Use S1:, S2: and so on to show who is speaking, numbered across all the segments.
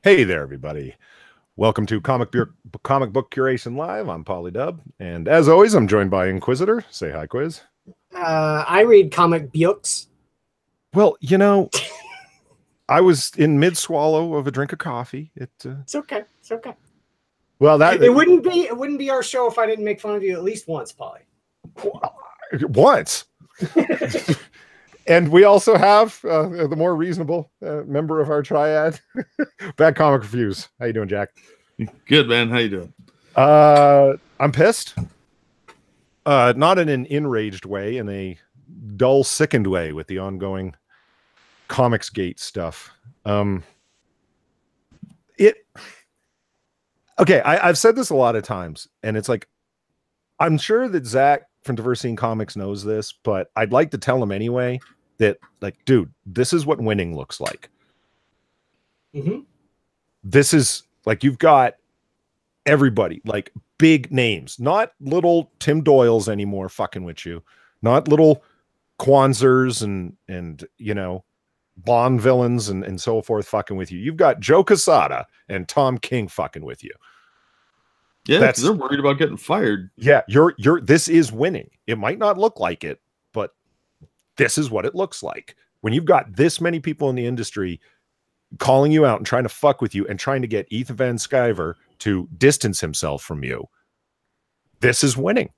S1: Hey there, everybody. Welcome to Comic Book Curation Live. I'm Polydub, and as always, I'm joined by Inquisitor. Say hi, Quiz.
S2: I read comic books.
S1: Well, I was in mid-swallow of a drink of coffee.
S2: It's okay. It's okay.
S1: Well,
S2: it wouldn't be our show if I didn't make fun of you at least once, Polly.
S1: Once. And we also have the more reasonable member of our triad, Bad Comic Reviews. How you doing, Jack?
S3: Good, man. How you doing?
S1: I'm pissed. Not in an enraged way, in a dull, sickened way with the ongoing Comicsgate stuff. I've said this a lot of times, and it's like, I'm sure that Zach from Diversity in Comics knows this, but I'd like to tell him anyway that, like, dude, this is what winning looks like.
S2: Mm-hmm.
S1: This is like, you've got everybody, like big names, not little Tim Doyles anymore fucking with you, not little Kwanzers and Bond villains and so forth fucking with you. You've got Joe Quesada and Tom King fucking with you.
S3: Yeah, they're worried about getting fired.
S1: Yeah, this is winning. It might not look like it, but this is what it looks like. When you've got this many people in the industry calling you out and trying to fuck with you and trying to get Ethan Van Sciver to distance himself from you, this is winning.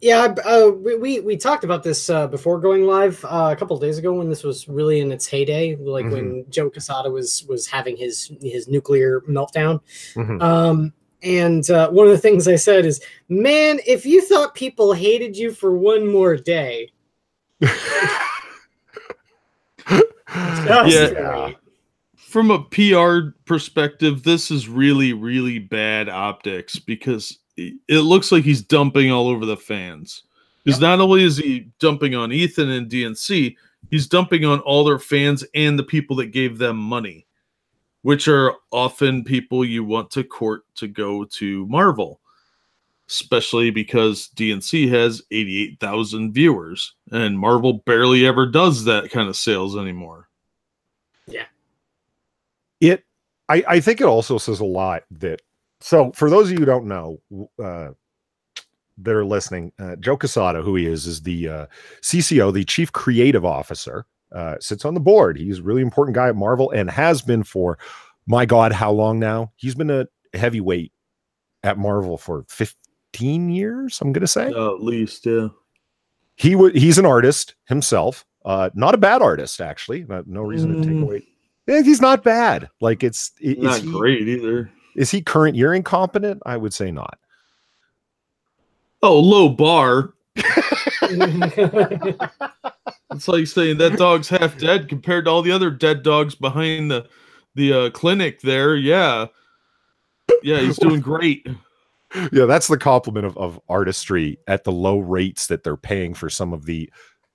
S2: Yeah, we talked about this before going live a couple of days ago when this was really in its heyday, like when Joe Quesada was having his nuclear meltdown. And one of the things I said is, man, if you thought people hated you for one more day,
S3: yeah. From a PR perspective, this is really, really bad optics because it looks like he's dumping all over the fans. Because not only is he dumping on Ethan and DNC, he's dumping on all their fans and the people that gave them money, which are often people you want to court to go to Marvel, especially because DNC has 88,000 viewers, and Marvel barely ever does that kind of sales anymore.
S2: Yeah.
S1: I think it also says a lot that, so for those of you who don't know, that are listening, Joe Quesada, who he is the CCO, the Chief Creative Officer, sits on the board. He's a really important guy at Marvel and has been for, my God, how long now? He's been a heavyweight at Marvel for 15 years, I'm going to say.
S3: At least, yeah.
S1: He's an artist himself. Not a bad artist, actually. No reason to take away. He's not bad. Like, it's
S3: not great either.
S1: Is he current year incompetent? I would say not.
S3: Oh, low bar. It's like saying that dog's half dead compared to all the other dead dogs behind the clinic there. Yeah, he's doing great.
S1: Yeah, that's the compliment of artistry at the low rates that they're paying for some of the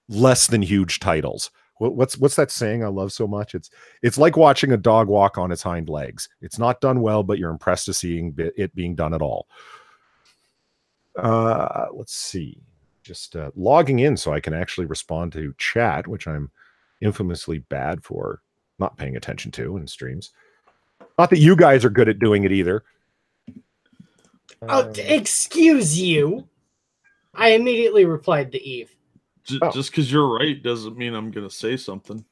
S1: less than huge titles. What's that saying I love so much? It's like watching a dog walk on its hind legs. It's not done well, but you're impressed to seeing it being done at all. Let's see. Just logging in so I can actually respond to chat, which I'm infamously bad for not paying attention to in streams. Not that you guys are good at doing it either.
S2: Excuse you. I immediately replied to Eve.
S3: Just because you're right doesn't mean I'm going to say something.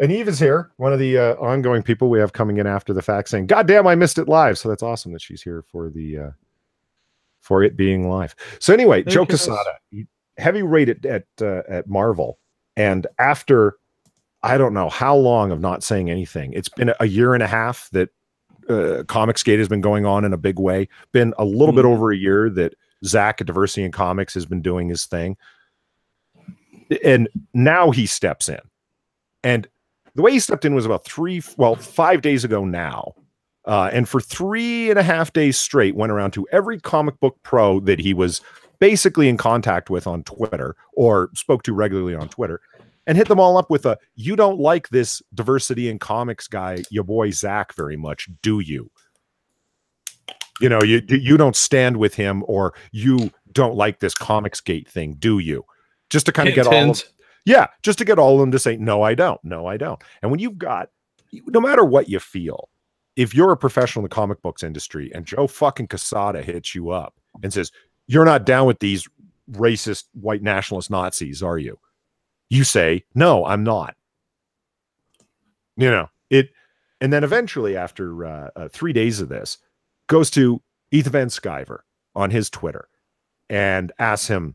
S1: And Eve is here, one of the ongoing people we have coming in after the fact, saying, "God damn, I missed it live." So that's awesome that she's here for the for it being live. So anyway, Joe Quesada, heavy rate at Marvel, and after I don't know how long of not saying anything, it's been a year and a half that Comicsgate has been going on in a big way. Been a little bit over a year that Zach at Diversity in Comics has been doing his thing, and now he steps in, and the way he stepped in was about 5 days ago now. And for 3.5 days straight, went around to every comic book pro that he was basically in contact with on Twitter or spoke to regularly on Twitter and hit them all up with "You don't like this Diversity in Comics guy, your boy Zach, very much, do you? You don't stand with him, or you don't like this Comicsgate thing, do you?" Just to kind of get all of Yeah, just to get all of them to say, no, I don't. No, I don't. And when you've got, no matter what you feel, if you're a professional in the comic books industry and Joe fucking Quesada hits you up and says, you're not down with these racist white nationalist Nazis, are you? You say, no, I'm not. You know, it, and then eventually after 3 days of this, goes to Ethan Van Sciver on his Twitter and asks him,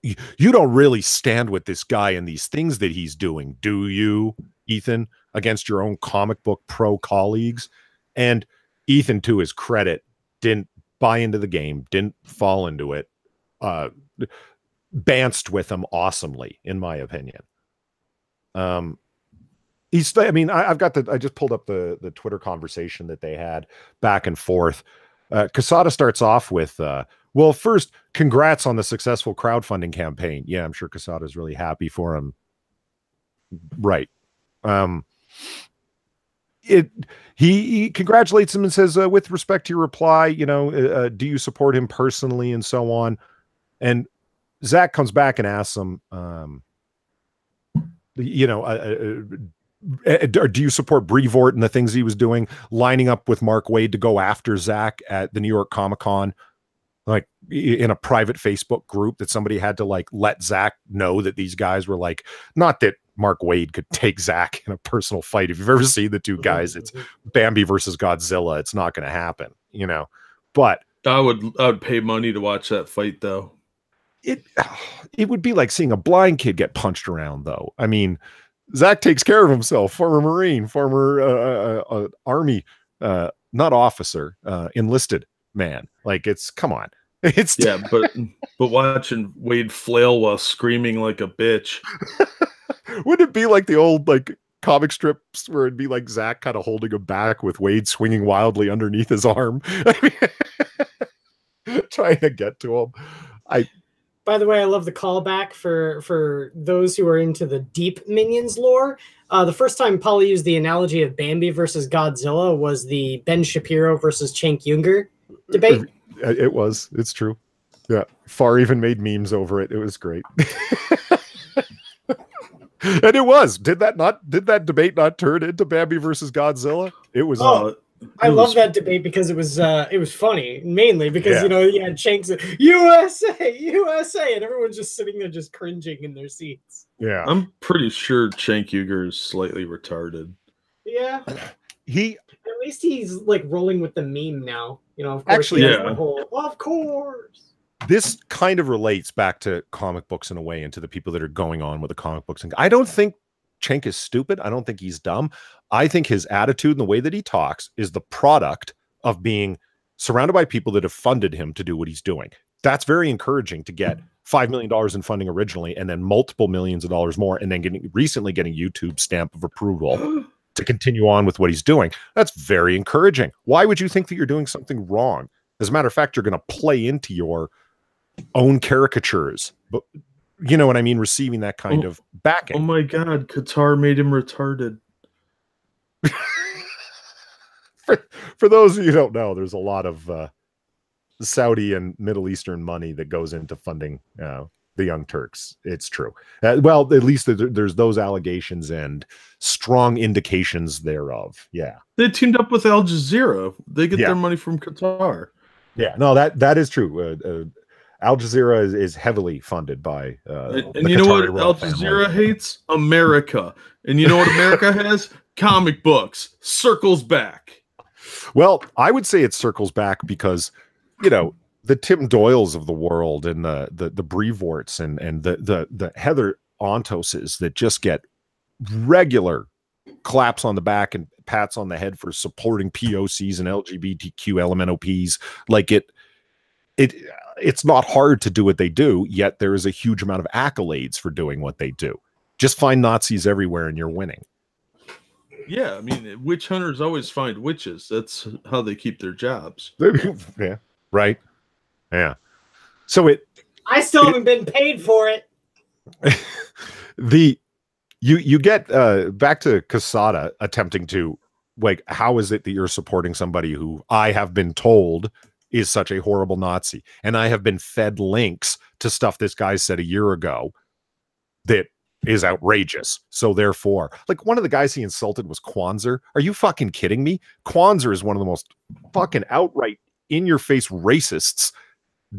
S1: you don't really stand with this guy and these things that he's doing, do you, Ethan, against your own comic book pro colleagues? And Ethan, to his credit, didn't buy into the game, didn't fall into it, banced with him awesomely, in my opinion. I just pulled up the Twitter conversation that they had back and forth. Quesada starts off with, well, first, congrats on the successful crowdfunding campaign. Yeah, I'm sure Quesada is really happy for him. Right. He congratulates him and says, with respect to your reply, do you support him personally and so on? And Zach comes back and asks him, do you support Brevoort and the things he was doing, lining up with Mark Waid to go after Zach at the New York Comic-Con, like in a private Facebook group that somebody had to like let Zach know that these guys were like, not that Mark Waid could take Zach in a personal fight. If you've ever seen the two guys, it's Bambi versus Godzilla. It's not going to happen, but
S3: I would pay money to watch that fight though.
S1: It would be like seeing a blind kid get punched around though. I mean, Zach takes care of himself, former Marine, former Army, not officer, enlisted man. Like come on. It's
S3: but watching Waid flail while screaming like a bitch.
S1: Wouldn't it be like the old comic strips where it'd be like Zach kind of holding him back with Waid swinging wildly underneath his arm, trying to get to him.
S2: By the way, I love the callback for those who are into the deep Minions lore. The first time Paulie used the analogy of Bambi versus Godzilla was the Ben Shapiro versus Cenk Uygur debate.
S1: It's true. Yeah. Far even made memes over it. It was great. And it was. Did that debate not turn into Bambi versus Godzilla? It was.
S2: I love that debate because it was funny, mainly because you had Cenk's USA, and everyone's just sitting there just cringing in their seats.
S1: Yeah,
S3: I'm pretty sure Cenk Uygur is slightly retarded.
S2: Yeah, at least he's like rolling with the meme now. Of course.
S1: Actually,
S2: the whole, of course.
S1: This kind of relates back to comic books in a way, and to the people that are going on with the comic books. And I don't think Cenk is stupid. I don't think he's dumb. I think his attitude and the way that he talks is the product of being surrounded by people that have funded him to do what he's doing. That's very encouraging to get $5 million in funding originally, and then multiple millions of dollars more, and then recently getting YouTube stamp of approval to continue on with what he's doing. That's very encouraging. Why would you think that you're doing something wrong? As a matter of fact, you're going to play into your own caricatures, but you know what I mean? Receiving that kind of backing.
S3: Oh my God, Qatar made him retarded.
S1: For those of you who don't know, there's a lot of Saudi and Middle Eastern money that goes into funding the Young Turks. It's true. Well, at least there's those allegations and strong indications thereof. Yeah.
S3: They teamed up with Al Jazeera. They get their money from Qatar.
S1: Yeah, no, that is true. Al Jazeera is heavily funded by
S3: and you know what Al Jazeera hates? America. And you know what America has? Comic books. Circles back.
S1: Well, I would say it circles back because, the Tim Doyles of the world and the Brevoorts and the Heather Ontoses that just get regular claps on the back and pats on the head for supporting POCs and LGBTQ LMNOPs. Like it's not hard to do what they do, yet there is a huge amount of accolades for doing what they do. Just find Nazis everywhere and you're winning.
S3: Yeah, I mean, witch hunters always find witches. That's how they keep their jobs.
S1: Yeah, right. Yeah. So
S2: I still haven't been paid for it.
S1: You get back to Quesada attempting to, like, how is it that you're supporting somebody who I have been told is such a horrible Nazi, and I have been fed links to stuff this guy said a year ago that is outrageous. So therefore, like one of the guys he insulted was Kwanzaa. Are you fucking kidding me? Kwanzaa is one of the most fucking outright in-your-face racists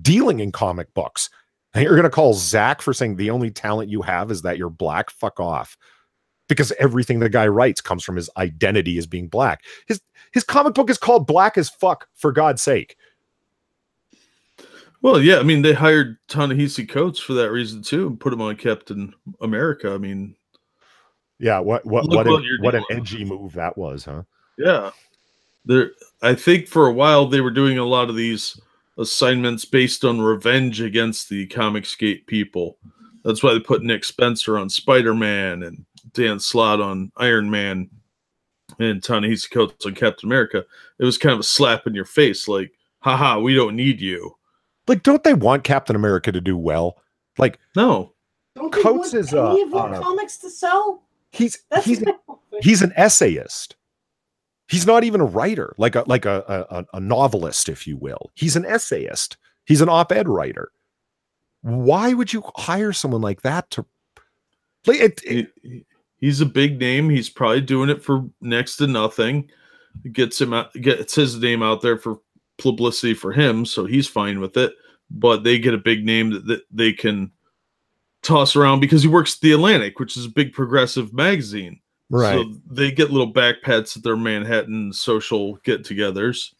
S1: dealing in comic books. And you're going to call Zach for saying the only talent you have is that you're black? Fuck off. Because everything the guy writes comes from his identity as being black. His comic book is called Black as Fuck, for God's sake.
S3: Well, yeah, I mean, they hired Ta-Nehisi Coates for that reason too, and put him on Captain America. I mean,
S1: yeah, what an edgy move that was, huh?
S3: Yeah, I think for a while they were doing a lot of these assignments based on revenge against the Comicsgate people. That's why they put Nick Spencer on Spider-Man and Dan Slott on Iron Man and Ta-Nehisi Coates on Captain America. It was kind of a slap in your face, like, haha, we don't need you.
S1: Like, don't they want Captain America to do well? Like,
S3: no.
S2: Don't they Coates want is any of their comics to sell? He's
S1: an essayist. He's not even a writer, like a novelist, if you will. He's an essayist. He's an op-ed writer. Why would you hire someone like that to play it?
S3: He's a big name. He's probably doing it for next to nothing. Gets his name out there for publicity for him, so he's fine with it. But they get a big name that they can toss around because he works at the Atlantic, which is a big progressive magazine.
S1: Right. So
S3: they get little back pats at their Manhattan social get-togethers.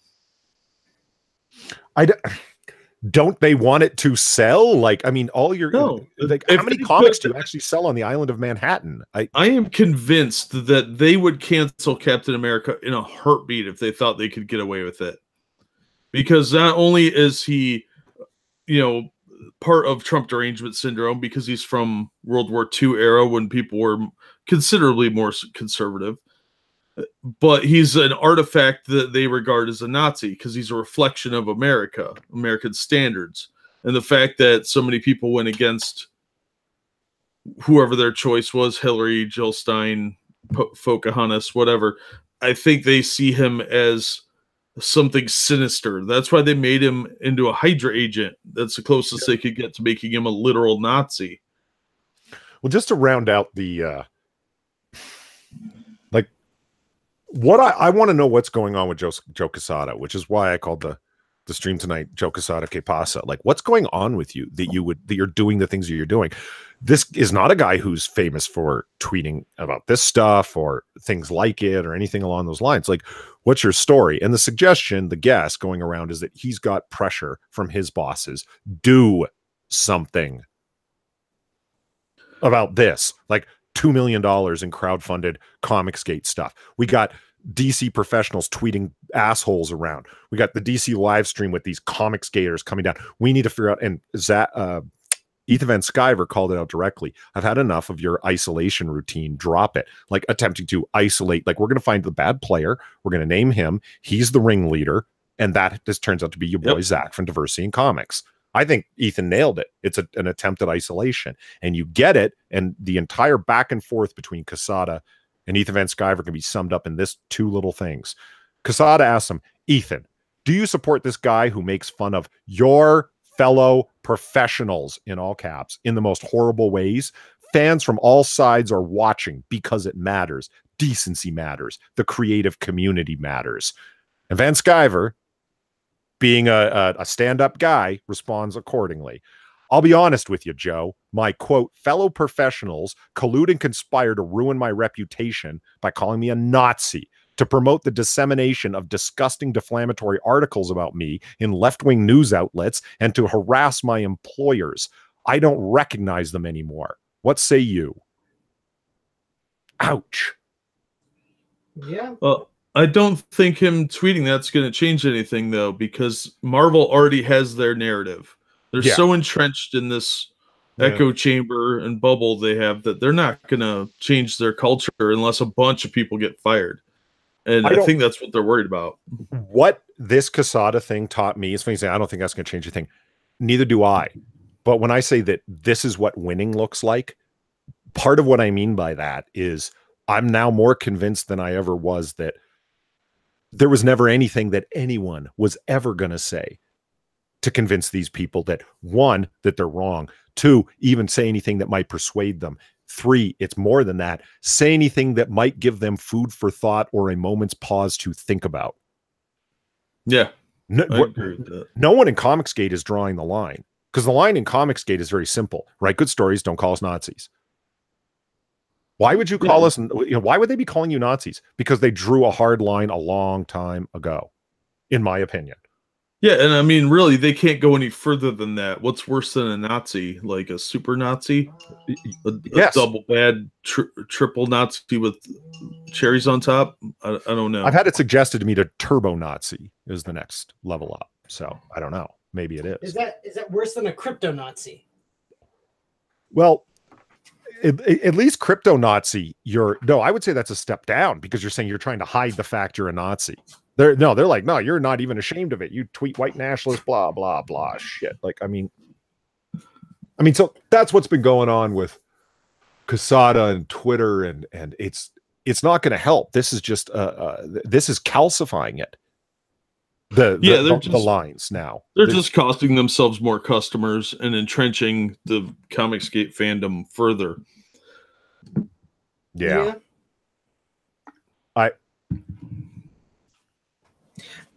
S1: Don't they want it to sell? Like, I mean, all your like, how many comics do you actually sell on the island of Manhattan? I
S3: am convinced that they would cancel Captain America in a heartbeat if they thought they could get away with it. Because not only is he, part of Trump derangement syndrome because he's from World War II era when people were considerably more conservative, but he's an artifact that they regard as a Nazi because he's a reflection of American standards. And the fact that so many people went against whoever their choice was, Hillary, Jill Stein, Pocahontas, whatever, I think they see him as something sinister. That's why they made him into a Hydra agent. That's the closest they could get to making him a literal Nazi.
S1: Well, just to round out the what I want to know what's going on with Joe Quesada, which is why I called the stream tonight Joe Quesada que pasa. Like, what's going on with you that you're doing the things that you're doing? This is not a guy who's famous for tweeting about this stuff or things like it or anything along those lines. Like, what's your story? And the suggestion, the guess going around is that he's got pressure from his bosses. Do something about this. Like $2 million in crowdfunded Comicsgate stuff. We got DC professionals tweeting assholes around. We got the DC live stream with these Comicsgaters coming down. We need to figure out, and Ethan Van Sciver called it out directly. I've had enough of your isolation routine. Drop it. Like, attempting to isolate. Like, we're going to find the bad player. We're going to name him. He's the ringleader. And this turns out to be your boy Zach from Diversity in Comics. I think Ethan nailed it. It's an attempt at isolation. And you get it. And the entire back and forth between Quesada and Ethan Van Sciver can be summed up in this two little things. Quesada asks him, Ethan, do you support this guy who makes fun of your fellow professionals, in all caps, in the most horrible ways? Fans from all sides are watching because it matters. Decency matters. The creative community matters. And Van Sciver, being a stand-up guy, responds accordingly. I'll be honest with you, Joe. My, quote, fellow professionals collude and conspire to ruin my reputation by calling me a Nazi, to promote the dissemination of disgusting defamatory articles about me in left-wing news outlets, and to harass my employers. I don't recognize them anymore. What say you? Ouch.
S2: Yeah.
S3: Well, I don't think him tweeting that's going to change anything, though, because Marvel already has their narrative. They're so entrenched in this echo chamber and bubble they have that they're not going to change their culture unless a bunch of people get fired. And I think that's what they're worried about.
S1: What this Quesada thing taught me is funny saying, I don't think that's going to change anything. Neither do I. But when I say that this is what winning looks like, part of what I mean by that is I'm now more convinced than I ever was that there was never anything that anyone was ever going to say to convince these people that, one, that they're wrong, two, even say anything that might persuade them. 3, it's more than that. Say anything that might give them food for thought or a moment's pause to think about.
S3: Yeah,
S1: No,
S3: I agree with that.
S1: No one in Comicsgate is drawing the line, because the line in Comicsgate is very simple. Write good stories, don't call us Nazis. Why would you call us, why would they be calling you Nazis? Because they drew a hard line a long time ago, in my opinion.
S3: Yeah, and I mean, really, they can't go any further than that. What's worse than a Nazi? Like a super Nazi? A double bad triple Nazi with cherries on top? I don't know.
S1: I've had it suggested to me to turbo Nazi is the next level up. So I don't know. Maybe it is.
S2: Is that worse than a crypto Nazi?
S1: Well, at least crypto Nazi, I would say that's a step down, because you're saying you're trying to hide the fact you're a Nazi. They're like, no, you're not even ashamed of it. You tweet white nationalist, blah, blah, blah shit. Like, I mean, so that's what's been going on with Quesada and Twitter, and it's not going to help. This is just this is calcifying it. The lines now.
S3: They're just costing themselves more customers and entrenching the Comicsgate fandom further.
S2: Yeah.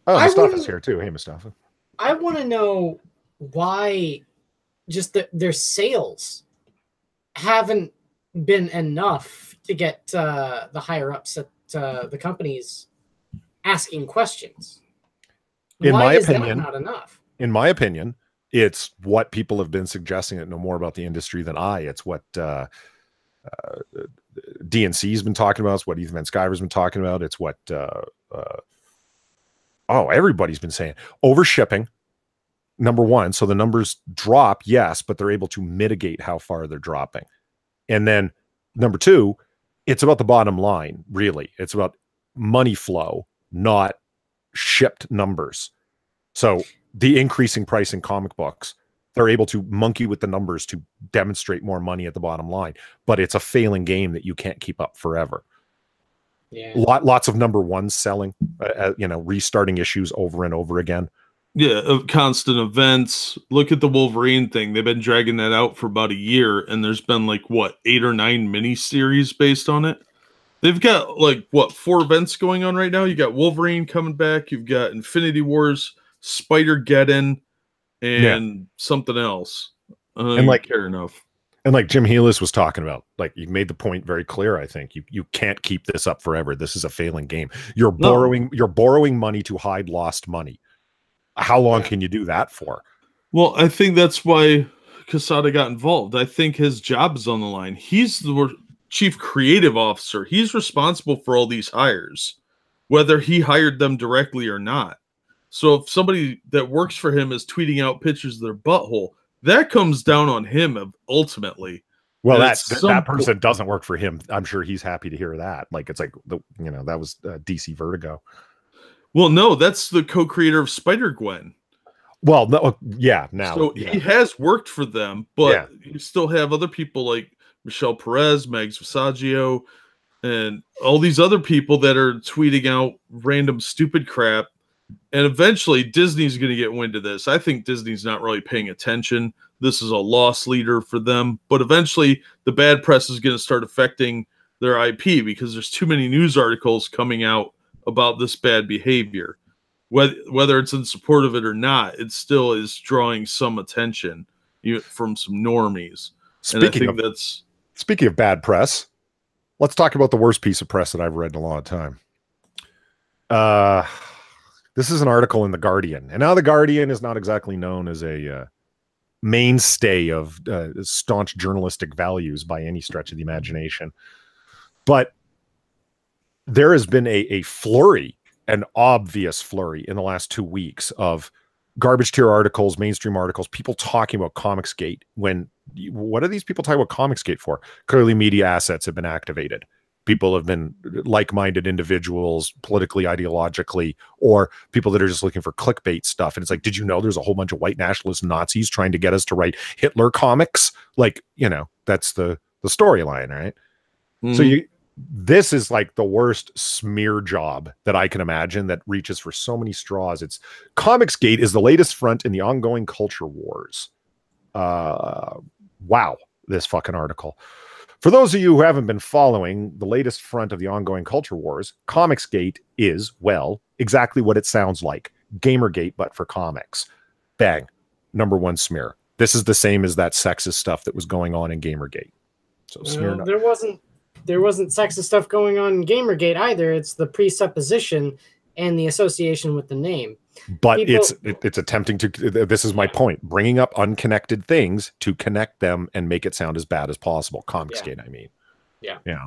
S1: Mustafa's here too. Hey, Mustafa.
S2: I want to know why just their sales haven't been enough to get the higher ups at the companies asking questions. Why is that not enough?
S1: In my opinion, it's what people have been suggesting that know more about the industry than I. It's what DNC's been talking about. It's what Ethan Van Sciver's been talking about. It's what everybody's been saying. Overshipping, number one. So the numbers drop, yes, but they're able to mitigate how far they're dropping. And then number two, it's about the bottom line, really. It's about money flow, not shipped numbers. So the increasing price in comic books, they're able to monkey with the numbers to demonstrate more money at the bottom line, but it's a failing game that you can't keep up forever.
S2: Yeah,
S1: lots of number ones selling, restarting issues over and over again.
S3: Yeah, constant events. Look at the Wolverine thing. They've been dragging that out for about a year, and there's been like 8 or 9 miniseries based on it. They've got 4 events going on right now. You got Wolverine coming back. You've got Infinity Wars, Spider-Geddon, and something else. I don't care enough.
S1: And like Jim Healis was talking about, like, you made the point very clear. I think you can't keep this up forever. This is a failing game. You're borrowing money to hide lost money. How long can you do that for?
S3: Well, I think that's why Quesada got involved. I think his job is on the line. He's the chief creative officer. He's responsible for all these hires, whether he hired them directly or not. So if somebody that works for him is tweeting out pictures of their butthole, that comes down on him ultimately.
S1: Well, that person doesn't work for him. I'm sure he's happy to hear that. Like, it's like that was DC Vertigo.
S3: Well, no, that's the co-creator of Spider-Gwen.
S1: Well, no, yeah, now.
S3: So he has worked for them, but you still have other people like Michelle Perez, Mags Visaggio, and all these other people that are tweeting out random stupid crap. And eventually Disney's going to get wind of this. I think Disney's not really paying attention. This is a loss leader for them. But eventually the bad press is going to start affecting their IP because there's too many news articles coming out about this bad behavior. Whether it's in support of it or not, it still is drawing some attention from some normies.
S1: Speaking of bad press, let's talk about the worst piece of press that I've read in a long time. This is an article in The Guardian. And now The Guardian is not exactly known as a mainstay of staunch journalistic values by any stretch of the imagination. But there has been a flurry, an obvious flurry in the last 2 weeks of garbage tier articles, mainstream articles, people talking about Comicsgate. What are these people talking about Comicsgate for? Clearly media assets have been activated. People have been like-minded individuals, politically, ideologically, or people that are just looking for clickbait stuff. And it's like, did you know there's a whole bunch of white nationalist Nazis trying to get us to write Hitler comics? Like, that's the storyline, right? Mm-hmm. So this is like the worst smear job that I can imagine that reaches for so many straws. It's Comicsgate is the latest front in the ongoing culture wars. Wow, this fucking article. For those of you who haven't been following the latest front of the ongoing culture wars, Comicsgate is, well, exactly what it sounds like. Gamergate, but for comics. Bang. #1 smear. This is the same as that sexist stuff that was going on in Gamergate. So smear
S2: Well, there wasn't sexist stuff going on in Gamergate either. It's the presupposition and the association with the name.
S1: But it's attempting to, this is my point, bringing up unconnected things to connect them and make it sound as bad as possible. Comicsgate, I mean.
S2: Yeah.
S1: Yeah.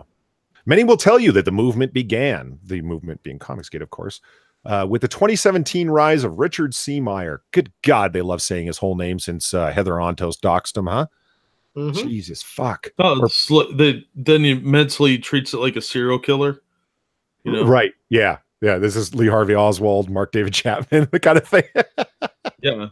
S1: Many will tell you that the movement began, the movement being Comicsgate, of course, with the 2017 rise of Richard C. Meyer. Good God, they love saying his whole name since Heather Ontos doxed him, huh?
S2: Mm-hmm.
S1: Jesus, fuck.
S3: Oh, then he mentally treats it like a serial killer. You know?
S1: Right. Yeah. Yeah. This is Lee Harvey Oswald, Mark David Chapman, the kind of thing.
S3: Yeah.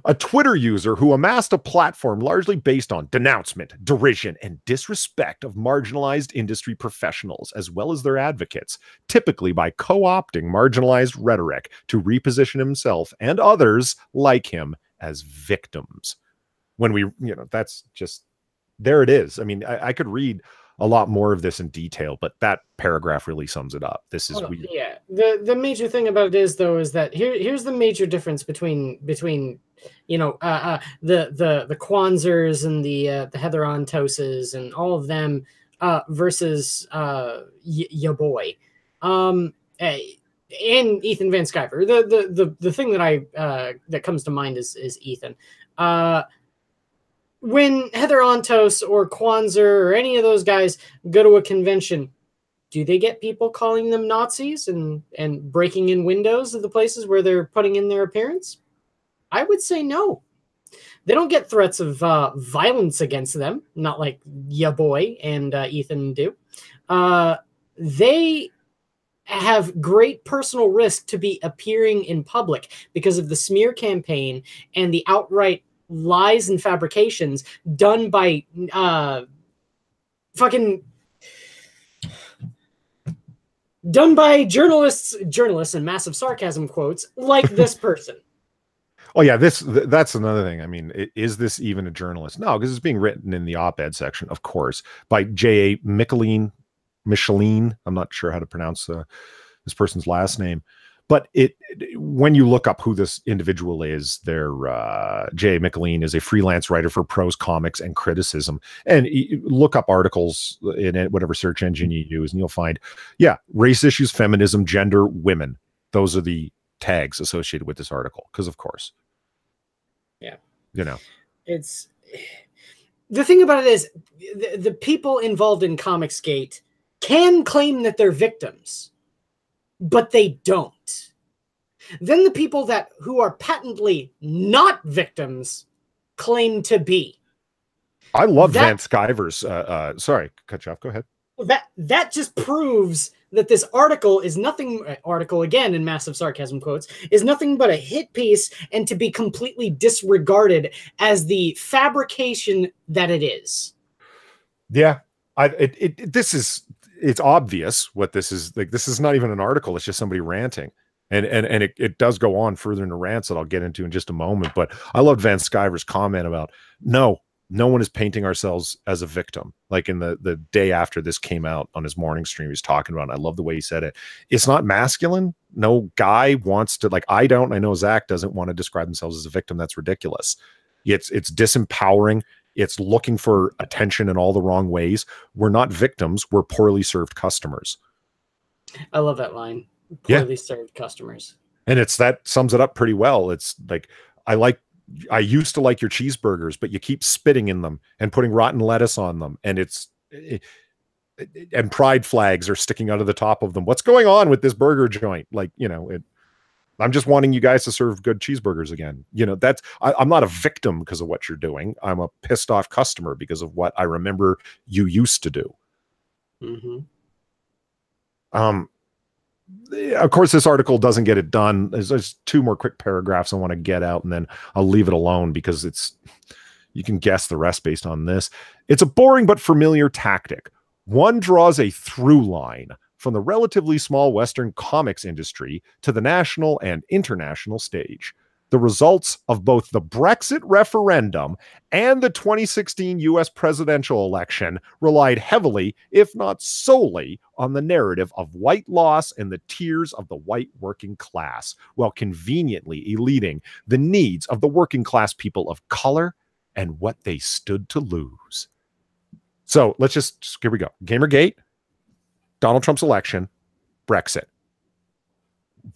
S1: A Twitter user who amassed a platform largely based on denouncement, derision, and disrespect of marginalized industry professionals, as well as their advocates, typically by co-opting marginalized rhetoric to reposition himself and others like him as victims. When we, that's just, there it is. I mean, I could read a lot more of this in detail, but that paragraph really sums it up. This is weird.
S2: Yeah. The major thing about it is, though, is that here's the major difference between the Kwanzers and the Heather Ontoses and all of them versus your boy and Ethan Van Sciver. The thing that that comes to mind is Ethan. When Heather Ontos or Kwanzaa or any of those guys go to a convention, do they get people calling them Nazis and breaking in windows of the places where they're putting in their appearance? I would say no. They don't get threats of violence against them, not like ya boy and Ethan do. They have great personal risk to be appearing in public because of the smear campaign and the outright lies and fabrications done by journalists and massive sarcasm quotes like this person.
S1: Oh yeah, that's another thing. I mean, is this even a journalist? No, because it's being written in the op-ed section, of course, by J.A. Micheline. I'm not sure how to pronounce this person's last name. But when you look up who this individual is, J.A. Micheline is a freelance writer for prose comics and criticism. And look up articles in whatever search engine you use, and you'll find, race issues, feminism, gender, women. Those are the tags associated with this article, because of course.
S2: Yeah.
S1: It's
S2: the thing about it is the people involved in Comicsgate can claim that they're victims, but they don't. Then the people who are patently not victims claim to be.
S1: I love Van Sciver's. Sorry, cut you off. Go ahead.
S2: That just proves that this article is nothing. Article again in massive sarcasm quotes is nothing but a hit piece, and to be completely disregarded as the fabrication that it is.
S1: Yeah, it's obvious what this is. Like, this is not even an article. It's just somebody ranting. And it does go on further into rants that I'll get into in just a moment. But I loved Van Sciver's comment about, no one is painting ourselves as a victim. Like in the day after this came out on his morning stream, he's talking about it. I love the way he said it. It's not masculine. No guy wants to, like, I know Zach doesn't want to describe themselves as a victim. That's ridiculous. It's disempowering. It's looking for attention in all the wrong ways. We're not victims. We're poorly served customers.
S2: I love that line. Poorly served customers. And
S1: that sums it up pretty well. It's like, I used to like your cheeseburgers, but you keep spitting in them and putting rotten lettuce on them. And and pride flags are sticking out of the top of them. What's going on with this burger joint? Like, I'm just wanting you guys to serve good cheeseburgers again. I'm not a victim because of what you're doing. I'm a pissed off customer because of what I remember you used to do.
S2: Mm-hmm.
S1: Of course, this article doesn't get it done. There's two more quick paragraphs I want to get out, and then I'll leave it alone because you can guess the rest based on this. It's a boring but familiar tactic. One draws a through line from the relatively small Western comics industry to the national and international stage. the results of both the Brexit referendum and the 2016 US presidential election relied heavily, if not solely, on the narrative of white loss and the tears of the white working class, while conveniently eluding the needs of the working class people of color and what they stood to lose. So let's just here we go. Gamergate, Donald Trump's election, Brexit.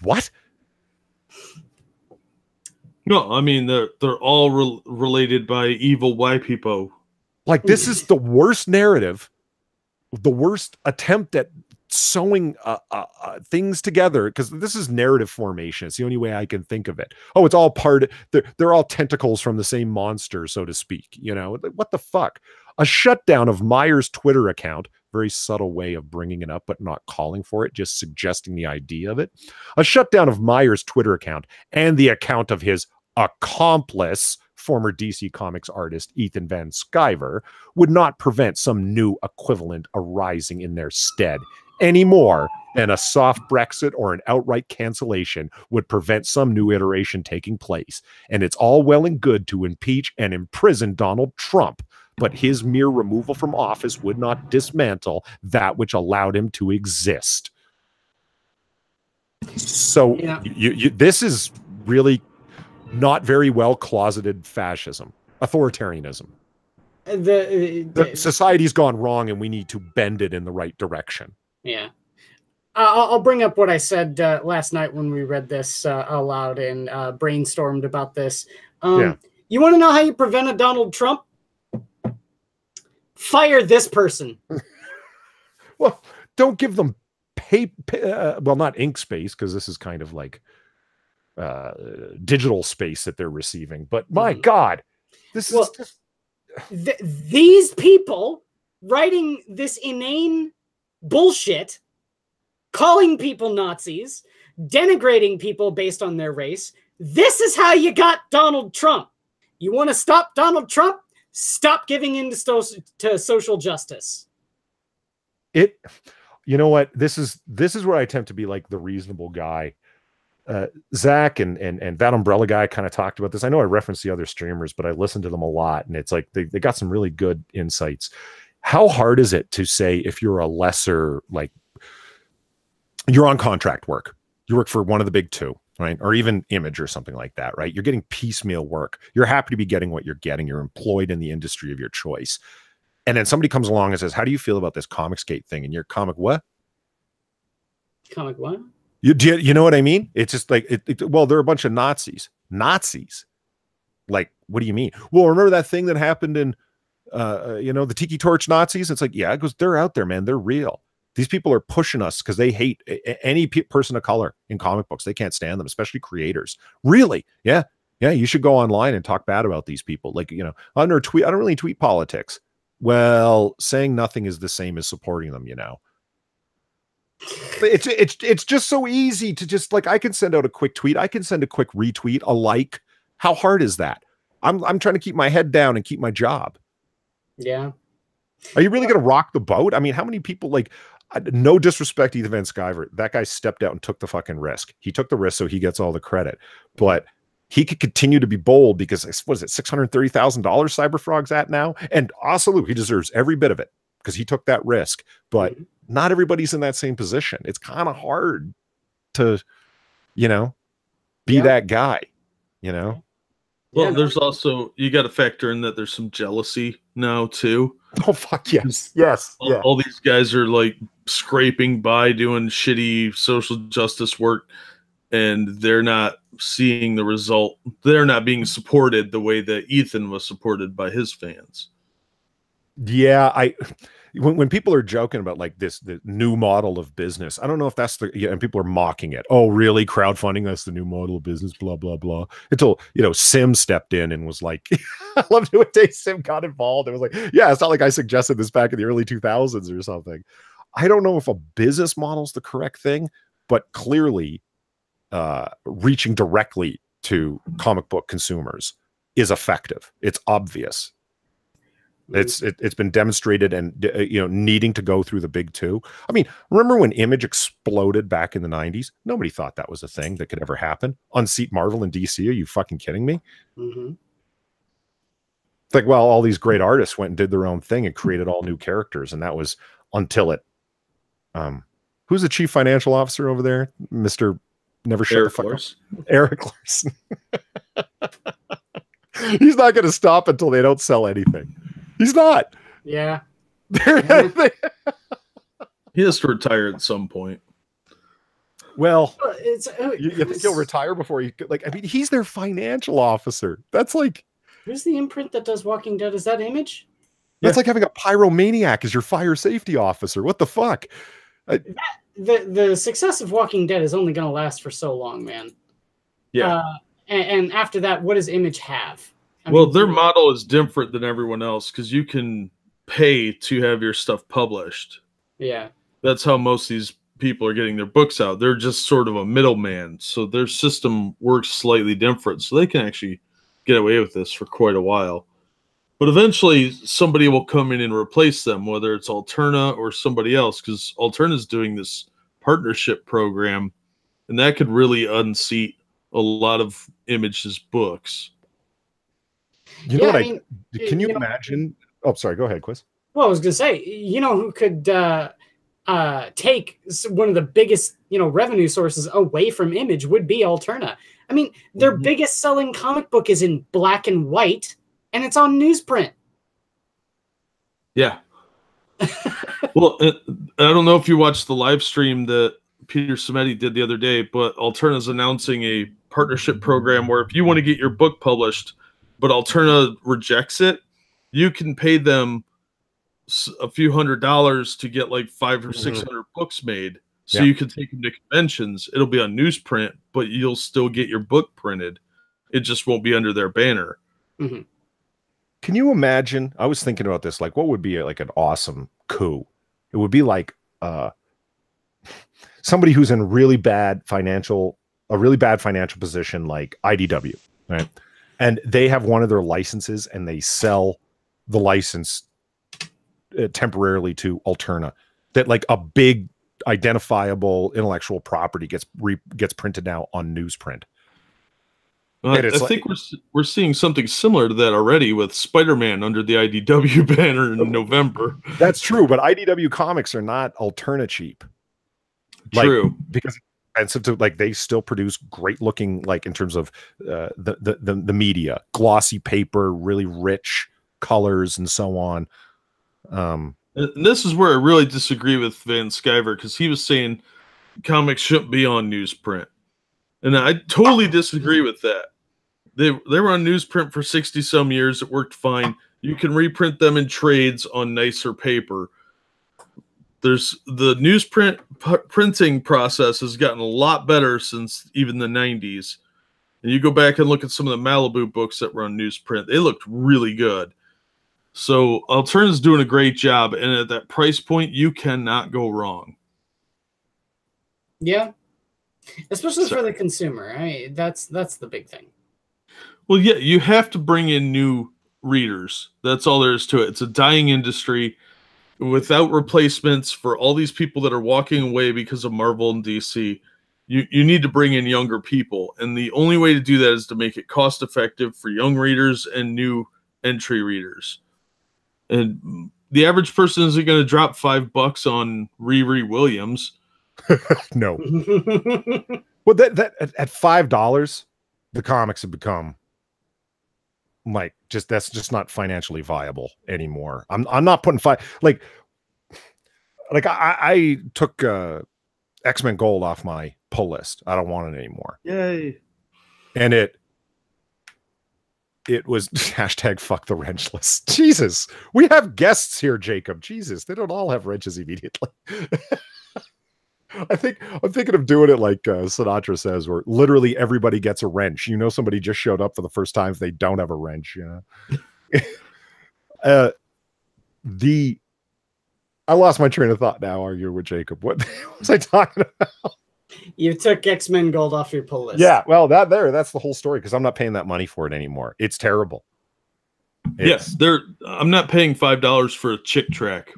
S1: What?
S3: No, I mean they're all related by evil white people.
S1: Like, this is the worst narrative, the worst attempt at sewing things together, because this is narrative formation. It's the only way I can think of it. Oh, it's all part. They're all tentacles from the same monster, so to speak. You know, what the fuck? A shutdown of Meyer's Twitter account. Very subtle way of bringing it up, but not calling for it, just suggesting the idea of it. A shutdown of Meyer's Twitter account and the account of his accomplice, former DC Comics artist Ethan Van Sciver, would not prevent some new equivalent arising in their stead, any more than a soft Brexit or an outright cancellation would prevent some new iteration taking place. And it's all well and good to impeach and imprison Donald Trump, but his mere removal from office would not dismantle that which allowed him to exist. So this is really not very well closeted fascism, authoritarianism. The society's gone wrong and we need to bend it in the right direction.
S2: Yeah. I'll bring up what I said last night when we read this aloud and brainstormed about this. You want to know how you prevent a Donald Trump? Fire this person.
S1: Well, don't give them well, not ink space, because this is kind of like digital space that they're receiving. But my God, this is just...
S2: these people writing this inane bullshit, calling people Nazis, denigrating people based on their race. This is how you got Donald Trump. You want to stop Donald Trump? Stop giving in to social justice.
S1: You know what? This is where I attempt to be like the reasonable guy. Zach and that umbrella guy kind of talked about this. I know I referenced the other streamers, but I listened to them a lot, and it's like they got some really good insights. How hard is it to say if you're a lesser, like, you're on contract work, you work for one of the big two, right? Or even Image or something like that, right? You're getting piecemeal work. You're happy to be getting what you're getting. You're employed in the industry of your choice. And then somebody comes along and says, how do you feel about this Comicsgate thing? And you're comic what?
S2: Comic what?
S1: You know what I mean? It's just like, well, they're a bunch of Nazis. Like, what do you mean? Well, remember that thing that happened in, the Tiki Torch Nazis? It's like, yeah, it goes, they're out there, man. They're real. These people are pushing us because they hate any person of color in comic books. They can't stand them, especially creators. Really? Yeah. Yeah. You should go online and talk bad about these people. Like, I don't really tweet politics. Well, saying nothing is the same as supporting them, It's just so easy to just, like, I can send out a quick tweet. I can send a quick retweet, a like. How hard is that? I'm trying to keep my head down and keep my job.
S2: Yeah.
S1: Are you really going to rock the boat? I mean, how many people, like, no disrespect to Ethan Van Sciver, that guy stepped out and took the fucking risk. He took the risk, so he gets all the credit. But he could continue to be bold because, what is it, $630,000 Cyberfrog's at now? And also, he deserves every bit of it because he took that risk. But not everybody's in that same position. It's kind of hard to, be that guy,
S3: Well, there's also, you got to factor in that there's some jealousy now too.
S1: Oh, fuck yes. Yes.
S3: All these guys are like scraping by doing shitty social justice work, and they're not seeing the result. They're not being supported the way that Ethan was supported by his fans.
S1: Yeah, when people are joking about like the new model of business, I don't know if that's and people are mocking it. Oh, really? Crowdfunding? That's the new model of business, blah, blah, blah. Until, Sim stepped in and was like, I loved it when Dave Sim got involved. It was like, yeah, it's not like I suggested this back in the early 2000s or something. I don't know if a business model is the correct thing, but clearly reaching directly to comic book consumers is effective. It's obvious. It's been demonstrated, and needing to go through the big two. I mean, remember when Image exploded back in the 90s? Nobody thought that was a thing that could ever happen. Unseat Marvel and DC? Are you fucking kidding me?
S2: Mm-hmm.
S1: It's like, well, all these great artists went and did their own thing and created all new characters, and that was until it. Who's the chief financial officer over there? Mr. Never shut the fuck up. Eric Larson. He's not going to stop until they don't sell anything. He's not.
S2: Yeah.
S3: He has to retire at some point.
S1: Well, you think he'll retire before he he's their financial officer. That's like,
S2: who's the imprint that does Walking Dead? Is that Image?
S1: That's like having a pyromaniac as your fire safety officer. What the fuck?
S2: The success of Walking Dead is only going to last for so long, man.
S3: Yeah.
S2: And after that, what does Image have? I
S3: mean,
S2: mean,
S3: their model is different than everyone else because you can pay to have your stuff published.
S2: Yeah.
S3: That's how most of these people are getting their books out. They're just sort of a middleman. So their system works slightly different. So they can actually get away with this for quite a while. But eventually somebody will come in and replace them, whether it's Alterna or somebody else, because Alterna's doing this partnership program, and that could really unseat a lot of Image's books.
S1: You know what can you imagine? Oh, sorry. Go ahead, Quiz.
S2: Well, I was going to say, who could take one of the biggest, revenue sources away from Image would be Alterna. I mean, their biggest selling comic book is in black and white, and it's on newsprint.
S3: Yeah. Well, I don't know if you watched the live stream that Peter Simeti did the other day, but Alterna's announcing a partnership program where if you want to get your book published, but Alterna rejects it, you can pay them a few $100s to get like 500 or 600 books made. So you can take them to conventions. It'll be on newsprint, but you'll still get your book printed. It just won't be under their banner.
S2: Mm-hmm.
S1: Can you imagine? I was thinking about this. Like, what would be like an awesome coup? It would be like somebody who's in a really bad financial position, like IDW, right? And they have one of their licenses, and they sell the license temporarily to Alterna. That like a big identifiable intellectual property gets printed now on newsprint.
S3: I think we're seeing something similar to that already with Spider-Man under the IDW banner in November.
S1: That's true, but IDW comics are not Alterna cheap.
S3: True,
S1: because expensive to they still produce great looking, like in terms of the media, glossy paper, really rich colors, and so on.
S3: And this is where I really disagree with Van Sciver, because he was saying comics shouldn't be on newsprint. And I totally disagree with that. They were on newsprint for 60-some years. It worked fine. You can reprint them in trades on nicer paper. There's the newsprint printing process has gotten a lot better since even the 90s. And you go back and look at some of the Malibu books that were on newsprint. They looked really good. So Alterna's doing a great job. And at that price point, you cannot go wrong.
S2: Yeah. Especially for the consumer. That's the big thing.
S3: Well, yeah, you have to bring in new readers. That's all there is to it. It's a dying industry. Without replacements for all these people that are walking away because of Marvel and DC, you need to bring in younger people. And the only way to do that is to make it cost effective for young readers and new entry readers. And the average person isn't going to drop $5 on Riri Williams.
S1: No. Well, that at $5, the comics have become that's just not financially viable anymore. I'm not putting I took X-Men Gold off my pull list. I don't want it anymore.
S3: Yay.
S1: And it was hashtag fuck the wrenchless. Jesus, we have guests here, Jacob. Jesus, they don't all have wrenches immediately. I'm thinking of doing it like Sinatra says, where literally everybody gets a wrench. Somebody just showed up for the first time if they don't have a wrench. I lost my train of thought now arguing with Jacob. What was I talking about?
S2: You took X-Men Gold off your pull list.
S1: Yeah, well, that's the whole story, because I'm not paying that money for it anymore. It's terrible.
S3: Yes, I'm not paying $5 for a chick track.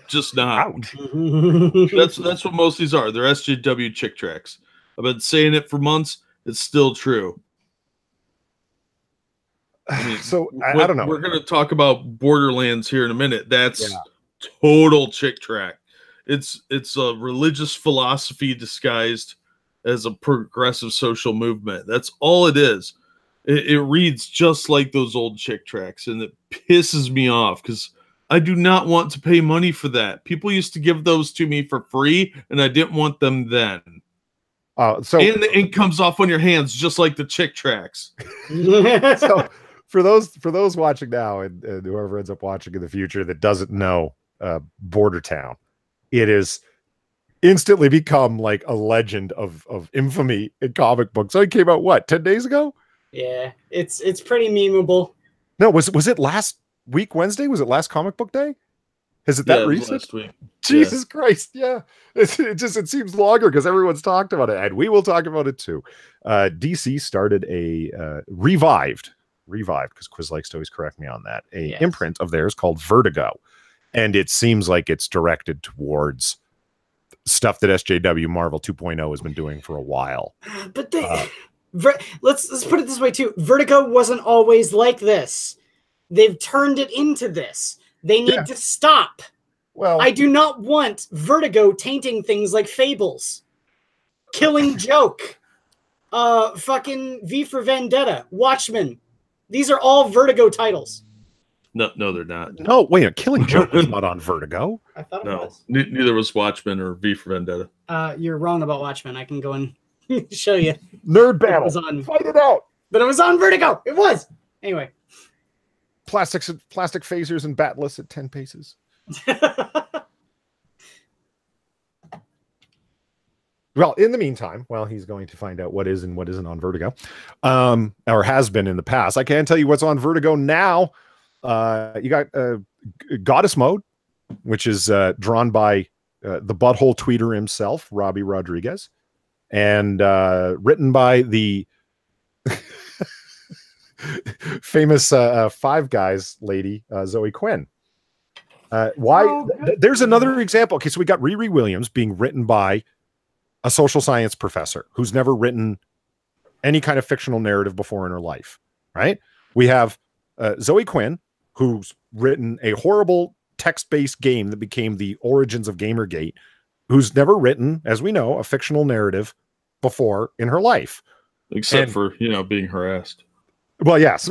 S3: Just not. That's what most of these are. They're SJW chick tracks. I've been saying it for months. It's still true. I mean,
S1: so I don't know.
S3: We're going to talk about Borderlands here in a minute. That's total chick track. It's a religious philosophy disguised as a progressive social movement. That's all it is. It reads just like those old chick tracks, and it pisses me off because I do not want to pay money for that. People used to give those to me for free, and I didn't want them then. And the ink comes off on your hands just like the chick tracks.
S1: So for those watching now and whoever ends up watching in the future that doesn't know Border Town, it is instantly become like a legend of infamy in comic books. So it came out 10 days ago?
S2: Yeah, it's pretty memeable.
S1: No, was it last week Wednesday? Was it last comic book day? Is it that recent?
S3: Last week.
S1: Jesus Christ, yeah. It seems longer because everyone's talked about it, and we will talk about it too. DC started a revived, because Quiz likes to always correct me on that, imprint of theirs called Vertigo. And it seems like it's directed towards stuff that SJW Marvel 2.0 has been doing for a while.
S2: But let's put it this way too. Vertigo wasn't always like this. They've turned it into this. They need to stop.
S1: Well,
S2: I do not want Vertigo tainting things like Fables, Killing Joke, fucking V for Vendetta, Watchmen. These are all Vertigo titles.
S3: No, they're not.
S1: No, wait, Killing Joke was not on Vertigo.
S2: I thought it was.
S3: Neither was Watchmen or V for Vendetta.
S2: You're wrong about Watchmen. I can go and show you.
S1: Nerd battle. Fight it out.
S2: But it was on Vertigo. It was. Anyway.
S1: Plastic phasers and batless at 10 paces. Well, in the meantime, while he's going to find out what is and what isn't on Vertigo, or has been in the past, I can tell you what's on Vertigo now. You got Goddess Mode, which is drawn by the butthole tweeter himself, Robbie Rodriguez, and written by the famous Five Guys lady, Zoe Quinn. There's another example. Okay, so we got Riri Williams being written by a social science professor who's never written any kind of fictional narrative before in her life, right? We have Zoe Quinn, who's written a horrible text-based game that became the origins of Gamergate, who's never written, as we know, a fictional narrative before in her life.
S3: Except for, being harassed.
S1: Well, yes.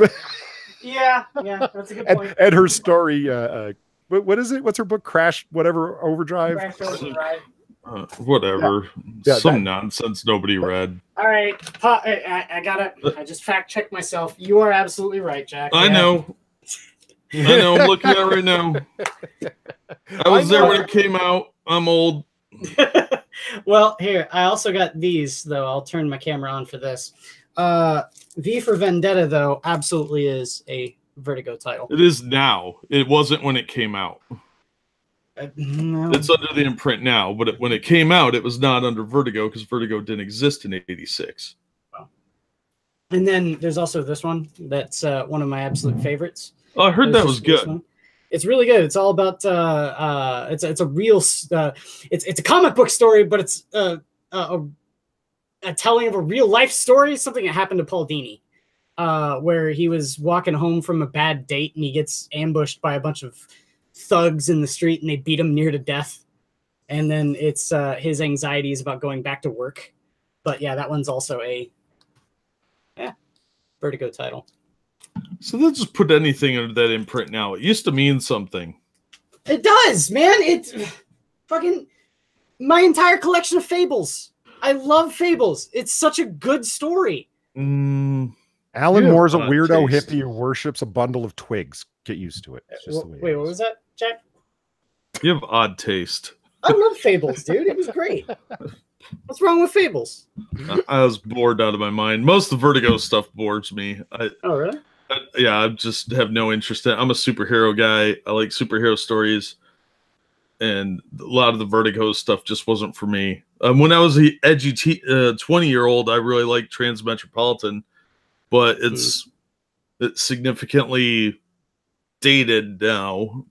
S2: Yeah, that's a good point.
S1: And her story, what is it? What's her book? Crash, whatever, Overdrive?
S2: Crash Overdrive.
S3: Whatever.
S1: Yeah,
S3: some nonsense nobody read.
S2: All right. I just fact-checked myself. You are absolutely right, Jack.
S3: I know. I'm looking at it right now. I was there when it came out. I'm old.
S2: Well, here, I also got these, though. I'll turn my camera on for this. V for Vendetta, though, absolutely is a Vertigo title.
S3: It is now. It wasn't when it came out.
S2: No.
S3: It's under the imprint now, but when it came out, it was not under Vertigo because Vertigo didn't exist in '86.
S2: Wow. And then there's also this one that's one of my absolute favorites.
S3: Oh, I heard that was good.
S2: It's really good. It's all about it's a real it's a comic book story, but it's a telling of a real life story, something that happened to Paul Dini, where he was walking home from a bad date and he gets ambushed by a bunch of thugs in the street and they beat him near to death. And then it's his anxieties about going back to work. But yeah, that one's also a Vertigo title.
S3: So they'll just put anything under that imprint now. It used to mean something.
S2: It does, man. It's fucking my entire collection of Fables. I love Fables. It's such a good story.
S1: Alan Moore's a weirdo hippie who worships a bundle of twigs. Get used to it. It's just the way
S2: wait, what was that, Jack?
S3: You have odd taste.
S2: I love Fables, dude. It was great. What's wrong with Fables?
S3: I was bored out of my mind. Most of the Vertigo stuff bores me.
S2: Oh, really?
S3: I just have no interest in it. I'm a superhero guy. I like superhero stories. And a lot of the Vertigo stuff just wasn't for me. When I was an edgy 20-year-old, I really liked Transmetropolitan. But it's it's significantly dated now.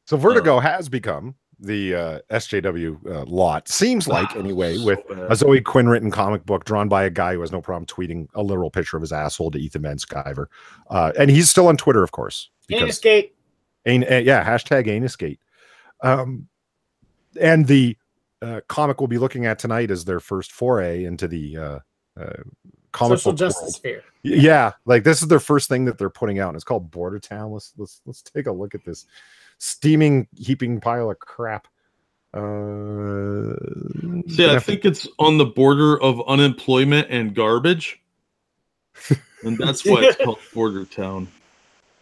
S1: So Vertigo has become the SJW lot. Seems like, anyway,
S3: so
S1: with
S3: bad.
S1: a Zoe Quinn written comic book drawn by a guy who has no problem tweeting a literal picture of his asshole to Ethan Van Sciver. And he's still on Twitter, of course.
S2: Anusgate.
S1: Yeah, hashtag Anusgate. And the comic we'll be looking at tonight is their first foray into the comic
S2: social
S1: book
S2: justice
S1: world.
S2: sphere.
S1: Yeah, like this is their first thing that they're putting out, and it's called Border Town. Let's take a look at this steaming heaping pile of crap.
S3: I think it's on the border of unemployment and garbage, and that's why it's called Border Town.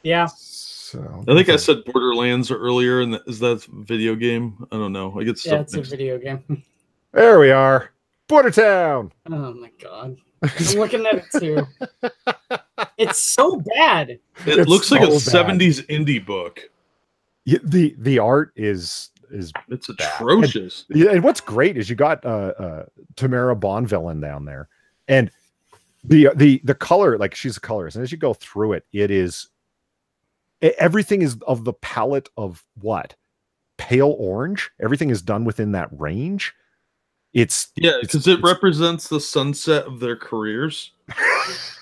S2: Yeah.
S1: So
S3: I think I said Borderlands earlier, and is that a video game? I don't know. I get stuff.
S2: Yeah, it's a video game.
S1: There we are, Border Town.
S2: Oh my god, I'm looking at it too. It's so bad.
S3: It looks like a '70s indie book.
S1: Yeah, the art is
S3: it's atrocious.
S1: And what's great is you got Tamara Bonvillain down there, and the color, like she's a colorist, and as you go through it, everything is of the palette of what? Pale orange. Everything is done within that range.
S3: Because it represents the sunset of their careers.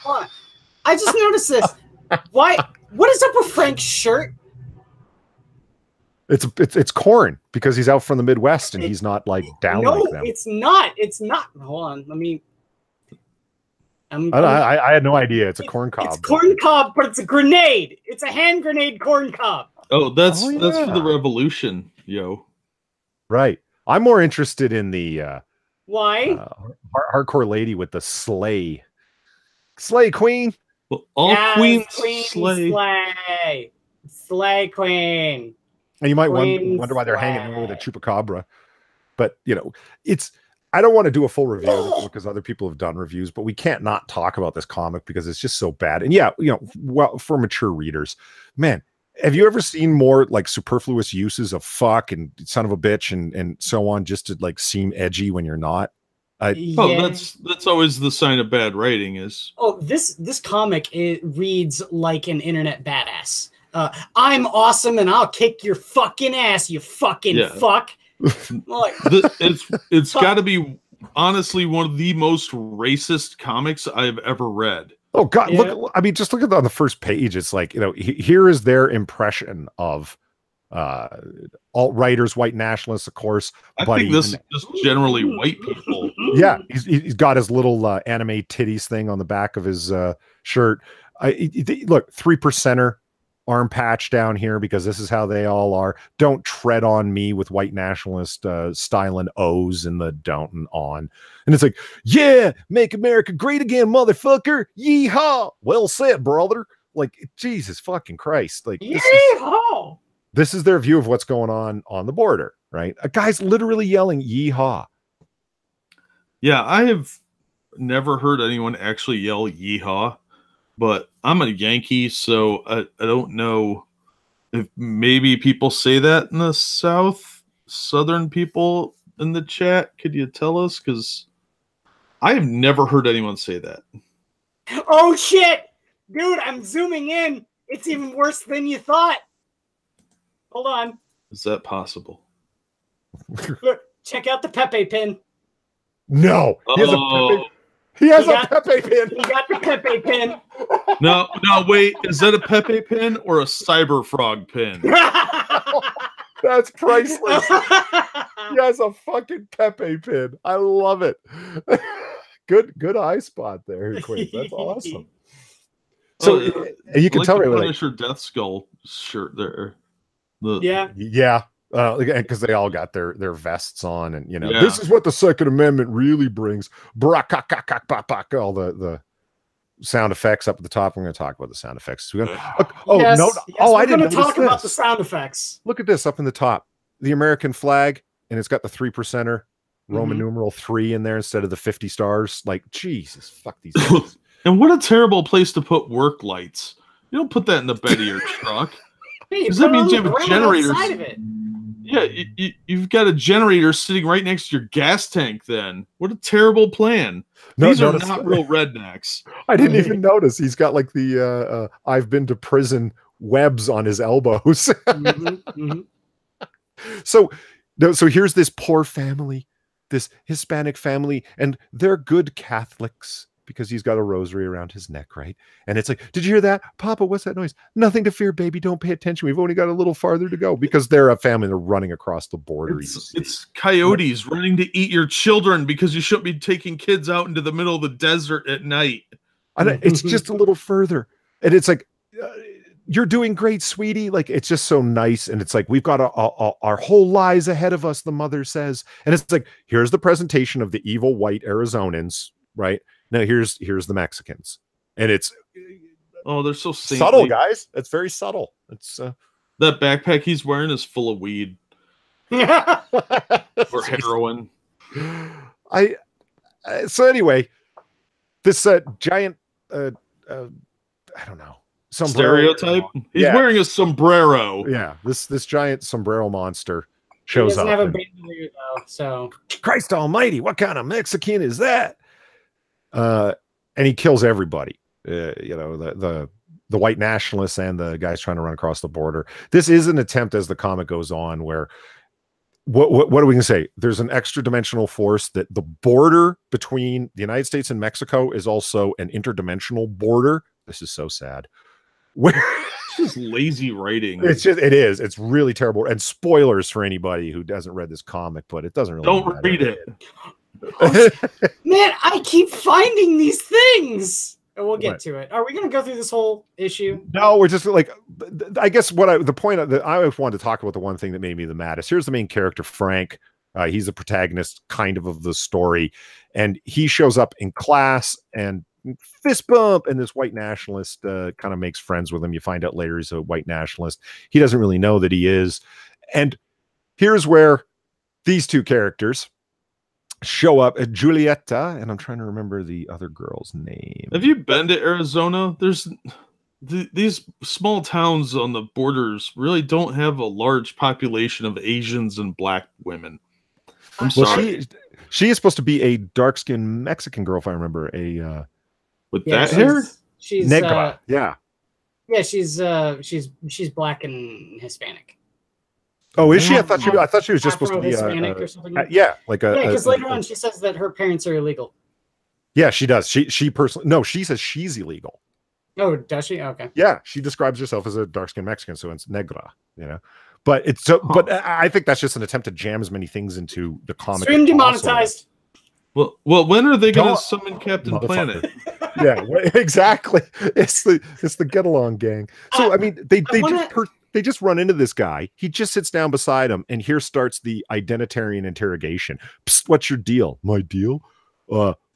S2: What? I just noticed this. Why? What is up with Frank's shirt?
S1: It's corn because he's out from the Midwest and he's not like down like them.
S2: It's not. It's not. Hold on. Let me.
S1: I had no idea. It's a corn cob.
S2: It's corn cob, but it's a grenade. It's a hand grenade corn cob.
S3: Oh, that's for the revolution, yo.
S1: Right. I'm more interested in the
S2: why
S1: hardcore lady with the slay queen.
S3: Well, all queens
S2: slay queen.
S1: And you might wonder why they're hanging there with a chupacabra. But I don't want to do a full review of it because other people have done reviews, but we can't not talk about this comic because it's just so bad. And well, for mature readers, man, have you ever seen more like superfluous uses of fuck and son of a bitch and so on just to like seem edgy when you're not?
S3: That's always the sign of bad writing is.
S2: Oh, this comic, it reads like an internet badass. I'm awesome and I'll kick your fucking ass, you fucking fuck. Like,
S3: it's got to be honestly one of the most racist comics I've ever read.
S1: Oh God! Yeah. Just look at on the first page. It's like here is their impression of alt-righters, white nationalists, of course.
S3: I think this is just generally white people.
S1: Yeah, he's got his little anime titties thing on the back of his shirt. Look, 3%er. Arm patch down here because this is how they all are. Don't tread on me with white nationalist styling O's in the don't and on. And it's like, yeah, make America great again, motherfucker. Yeehaw. Well said, brother. Like, Jesus fucking Christ. Like,
S2: yeehaw.
S1: This is their view of what's going on the border, right? A guy's literally yelling yeehaw.
S3: Yeah, I have never heard anyone actually yell yeehaw. But I'm a Yankee, so I don't know if maybe people say that in the South. Southern people in the chat, could you tell us? Because I have never heard anyone say that.
S2: Oh, shit! Dude, I'm zooming in. It's even worse than you thought. Hold on.
S3: Is that possible?
S2: Look, check out the Pepe pin.
S1: No. He has a Pepe pin.
S2: He got the Pepe pin.
S3: No, wait. Is that a Pepe pin or a Cyber Frog pin?
S1: That's priceless. He has a fucking Pepe pin. I love it. Good eye spot there, Quinn. That's awesome. So you can tell
S3: the
S1: right
S3: Punisher Death Skull shirt there.
S1: Yeah. Because they all got their vests on, and this is what the Second Amendment really brings. All the sound effects up at the top. We're going to talk about the sound effects.
S2: We're going to talk about the sound effects.
S1: Look at this up in the top, the American flag, and it's got the 3%er Roman numeral 3 in there instead of the 50 stars. Like, Jesus, fuck these guys.
S3: And what a terrible place to put work lights. You don't put that in the bed of your truck.
S2: Hey,
S3: that means you have a generator. Yeah, you've got a generator sitting right next to your gas tank then. What a terrible plan. These are not real rednecks.
S1: I didn't even notice. He's got like the I've been to prison webs on his elbows. So here's this poor family, this Hispanic family, and they're good Catholics because he's got a rosary around his neck, right? And it's like, did you hear that? Papa, what's that noise? Nothing to fear, baby. Don't pay attention. We've only got a little farther to go, because they're a family. They're running across the border.
S3: It's coyotes running to eat your children because you shouldn't be taking kids out into the middle of the desert at night.
S1: And it's just a little further. And it's like, you're doing great, sweetie. Like, it's just so nice. And it's like, we've got our whole lives ahead of us, the mother says. And it's like, here's the presentation of the evil white Arizonans, right? Now here's the Mexicans. And it's
S3: they're so saintly.
S1: Subtle, guys. It's very subtle. It's
S3: that backpack he's wearing is full of weed. Or heroin.
S1: So anyway, this giant I don't know, sombrero.
S3: Stereotype. He's wearing a sombrero.
S1: Yeah, this giant sombrero monster shows
S2: he doesn't
S1: up.
S2: Have a baby though, so
S1: Christ Almighty, what kind of Mexican is that? And he kills everybody. The white nationalists and the guys trying to run across the border. This is an attempt, as the comic goes on, where what are we going to say? There's an extra dimensional force, that the border between the United States and Mexico is also an interdimensional border. This is so sad. Where
S3: it's just lazy writing.
S1: It is. It's really terrible. And spoilers for anybody who hasn't read this comic, but it doesn't really
S3: Don't read it.
S2: Man, I keep finding these things. And we'll get to it. Are we going to go through this whole issue?
S1: No, we're just like, I guess the point that I always wanted to talk about, the one thing that made me the maddest. Here's the main character, Frank. He's the protagonist kind of the story. And he shows up in class and fist bump. And this white nationalist kind of makes friends with him. You find out later he's a white nationalist. He doesn't really know that he is. And here's where these two characters show up at Julieta, and I'm trying to remember the other girl's name.
S3: Have you been to Arizona? There's these small towns on the borders really don't have a large population of Asians and black women. I'm sorry.
S1: She is supposed to be a dark-skinned Mexican girl, if I remember.
S3: With that hair?
S2: She's
S1: negra.
S2: Yeah, she's black and Hispanic.
S1: Oh, is she? I thought she was just supposed to be
S2: Hispanic or something.
S1: Because
S2: later on she says that her parents are illegal.
S1: Yeah, she does. She personally, no, she says she's illegal.
S2: Oh, does she? Okay.
S1: Yeah, she describes herself as a dark-skinned Mexican, so it's negra, But it's so. But I think that's just an attempt to jam as many things into the comic.
S2: Stream demonetized.
S3: Well, when are they going to summon Captain Planet?
S1: Yeah, exactly. It's the get along gang. So I mean, they just run into this guy. He just sits down beside him, and here starts the identitarian interrogation. Psst, what's your deal? My deal?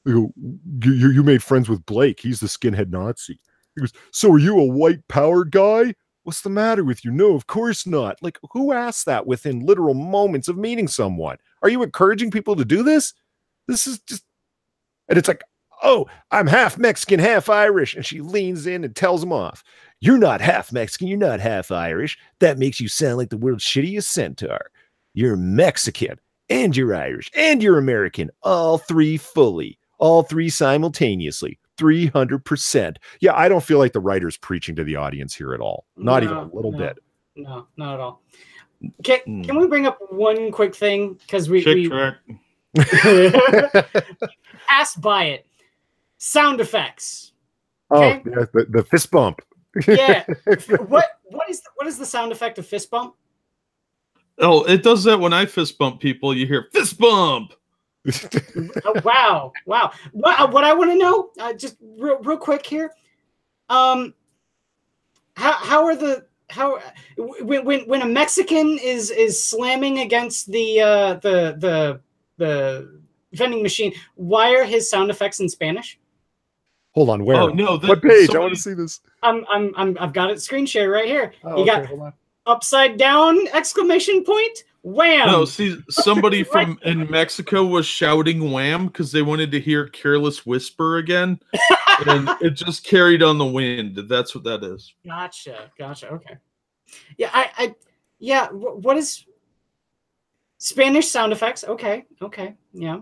S1: You made friends with Blake. He's the skinhead Nazi. He goes, so are you a white power guy? What's the matter with you? No, of course not. Like, who asked that within literal moments of meeting someone? Are you encouraging people to do this? This is just... And it's like, oh, I'm half Mexican, half Irish. And she leans in and tells him off. You're not half Mexican. You're not half Irish. That makes you sound like the world's shittiest centaur. You're Mexican, and you're Irish, and you're American. All three fully. All three simultaneously. 300%. Yeah, I don't feel like the writer's preaching to the audience here at all. Not even a little bit.
S2: No, not at all. Can we bring up one quick thing? Because we passed by it. Sound effects.
S1: Okay? Oh, yeah, the fist bump.
S2: Yeah. What is the sound effect of fist bump?
S3: Oh, it does that when I fist bump people. You hear fist bump.
S2: Wow. What I want to know, just real quick here, how when a Mexican is slamming against the vending machine, why are his sound effects in Spanish?
S1: Hold on, where?
S3: Oh no,
S1: what page? I want to see this.
S2: I've got it screen share right here.
S1: Oh,
S2: got upside down exclamation point. Wham!
S3: No, see, somebody from in Mexico was shouting wham because they wanted to hear Careless Whisper again. And it just carried on the wind. That's what that is.
S2: Gotcha. Okay. Yeah, what is... Spanish sound effects. Okay. Yeah.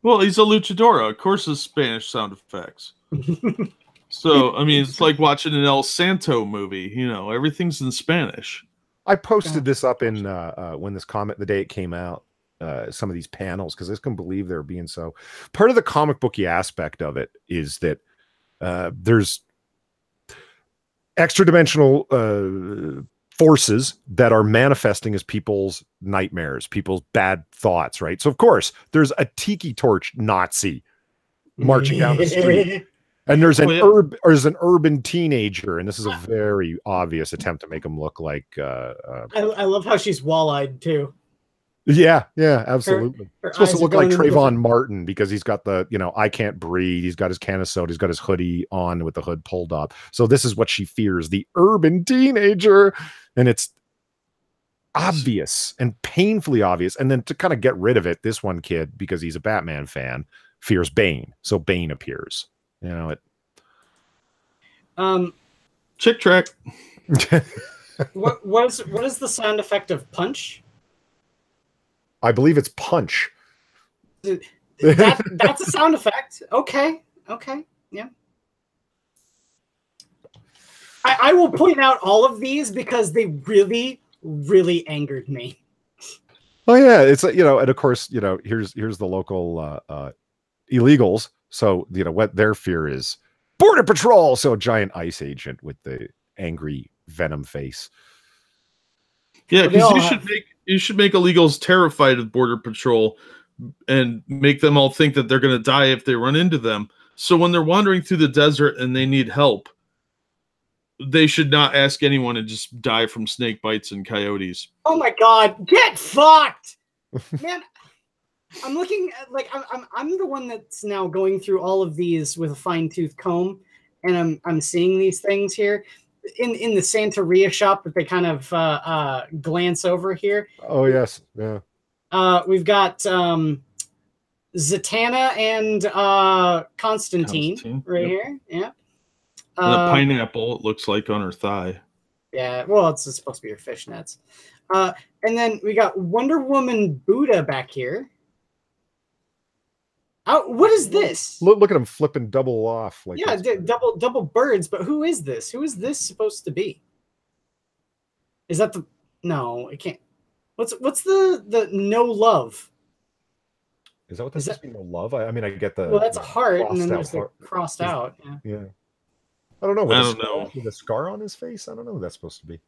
S3: Well, he's a luchador. Of course, it's Spanish sound effects. So, I mean, it's like watching an El Santo movie. You know, everything's in Spanish.
S1: I posted this up in when this comic, the day it came out, some of these panels, because I just couldn't believe they're being so. Part of the comic booky aspect of it is that there's extra dimensional forces that are manifesting as people's nightmares, people's bad thoughts, right? So of course there's a tiki torch Nazi marching down the street, and there's an urban teenager, and this is a very obvious attempt to make him look like
S2: I love how she's wall-eyed too.
S1: Yeah, absolutely.
S2: Her
S1: supposed to look like Trayvon
S2: the...
S1: Martin, because he's got the, I can't breathe. He's got his can of soda. He's got his hoodie on with the hood pulled up. So this is what she fears, the urban teenager. And it's obvious and painfully obvious. And then to kind of get rid of it, this one kid, because he's a Batman fan, fears Bane. So Bane appears.
S3: Chick track.
S2: What is the sound effect of punch?
S1: I believe it's punch.
S2: That's a sound effect. Okay, yeah. I will point out all of these because they really, really angered me.
S1: Oh yeah, it's and of course here's the local illegals. So what their fear is: Border Patrol. So a giant ICE agent with the angry venom face.
S3: Yeah, because you should make illegals terrified of Border Patrol and make them all think that they're going to die if they run into them. So when they're wandering through the desert and they need help, they should not ask anyone and just die from snake bites and coyotes.
S2: Oh my God, get fucked, man! I'm looking at, like, I'm the one that's now going through all of these with a fine-tooth comb, and I'm seeing these things here in the Santeria shop that they kind of glance over here.
S1: Oh yes, yeah.
S2: We've got Zatanna and Constantine right here. Yeah.
S3: And a pineapple, it looks like, on her thigh.
S2: Yeah, well, it's supposed to be her fishnets. And then we got Wonder Woman Buddha back here. What is this?
S1: Look at him flipping double off. Like,
S2: yeah, double birds. But who is this? Who is this supposed to be? Is that the? No, it can't. What's the no love?
S1: Is that what this is? No love? I mean, I get the.
S2: Well, that's a heart, and then there's the crossed out.
S1: Yeah. I don't know.
S3: I don't know.
S1: With a scar on his face? I don't know who that's supposed to be.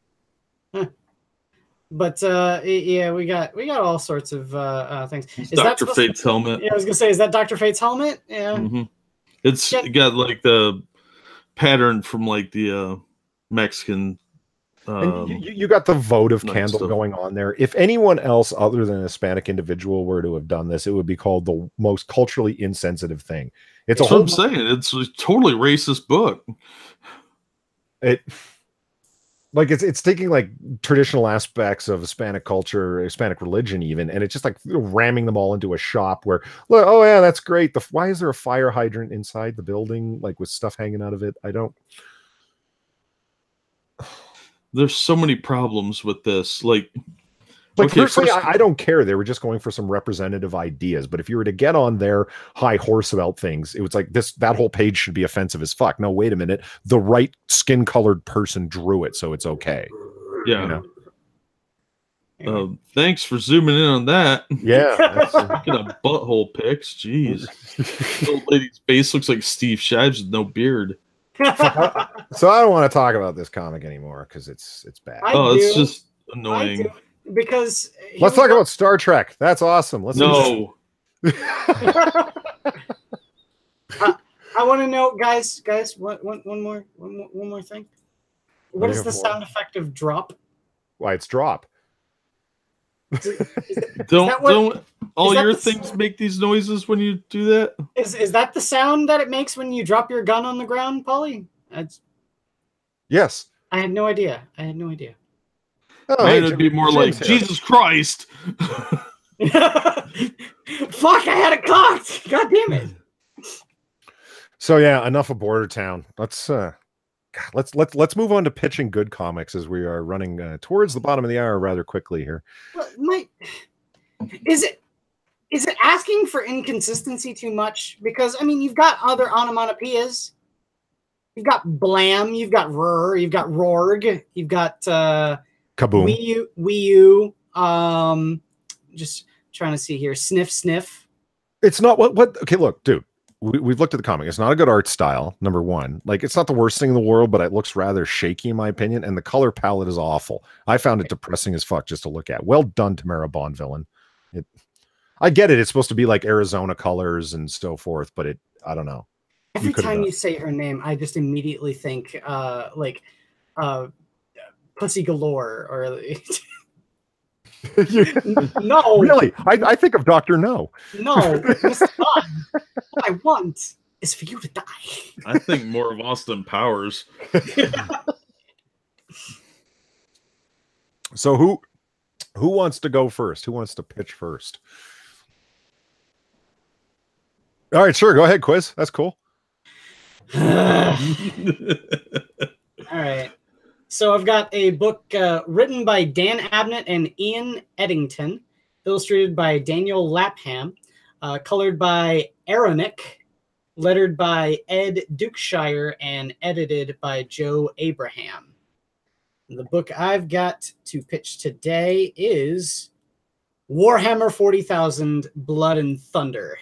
S2: Huh. But yeah, we got all sorts of things.
S3: Is Dr. Fate's helmet.
S2: Yeah, I was gonna say, is that Dr. Fate's helmet? Yeah.
S3: Mm-hmm. It's got like the pattern from like the Mexican.
S1: And you got the votive candle going on there. If anyone else other than a Hispanic individual were to have done this, it would be called the most culturally insensitive thing. That's
S3: what I'm saying. It's a totally racist book.
S1: It's taking like traditional aspects of Hispanic culture, Hispanic religion even, and it's just like ramming them all into a shop where, look, oh yeah, that's great. Why is there a fire hydrant inside the building, like with stuff hanging out of it?
S3: There's so many problems with this. Like
S1: okay, personally, I don't care. They were just going for some representative ideas. But if you were to get on their high horse about things, it was like that whole page should be offensive as fuck. No, wait a minute. The right skin-colored person drew it, so it's okay.
S3: Yeah. Thanks for zooming in on that.
S1: Yeah.
S3: Speaking of butthole pics, jeez. The old lady's face looks like Steve Shives with no beard.
S1: So I don't want to talk about this comic anymore because it's bad.
S3: It's just annoying.
S2: Because
S1: let's talk about Star Trek. That's awesome.
S3: No.
S2: I want to know, guys. One more thing. What is the sound effect of drop?
S1: Why, it's drop.
S3: Don't all your things make these noises when you do that?
S2: Is that the sound that it makes when you drop your gun on the ground, Polly?
S1: Yes.
S2: I had no idea.
S3: Oh, it'd be more like Jesus Christ.
S2: Fuck! I had it cocked. God damn it.
S1: So yeah, enough of Border Town. Let's move on to pitching good comics as we are running towards the bottom of the hour rather quickly here.
S2: Well, Is it asking for inconsistency too much? Because I mean, you've got other onomatopoeias. You've got blam, you've got roar, you've got rorg, you've got
S1: kaboom.
S2: Wii U. Just trying to see here. Sniff, sniff.
S1: It's not what. Okay, look, dude. We've looked at the comic. It's not a good art style. Number one, like it's not the worst thing in the world, but it looks rather shaky in my opinion. And the color palette is awful. I found it depressing as fuck just to look at. Well done, Tamara Bondvillain. I get it. It's supposed to be like Arizona colors and so forth, but I don't know.
S2: Every time you say her name, I just immediately think Pussy Galore or no.
S1: Really? I think of Dr. No.
S2: No, Mr. Bond, what I want is for you to die.
S3: I think more of Austin Powers.
S1: So who wants to go first? Who wants to pitch first? All right, sure. Go ahead, Quiz. That's cool.
S2: All right. So I've got a book written by Dan Abnett and Ian Eddington, illustrated by Daniel Lapham, colored by Aaronic, lettered by Ed Dukeshire, and edited by Joe Abraham. The book I've got to pitch today is Warhammer 40,000 Blood and Thunder.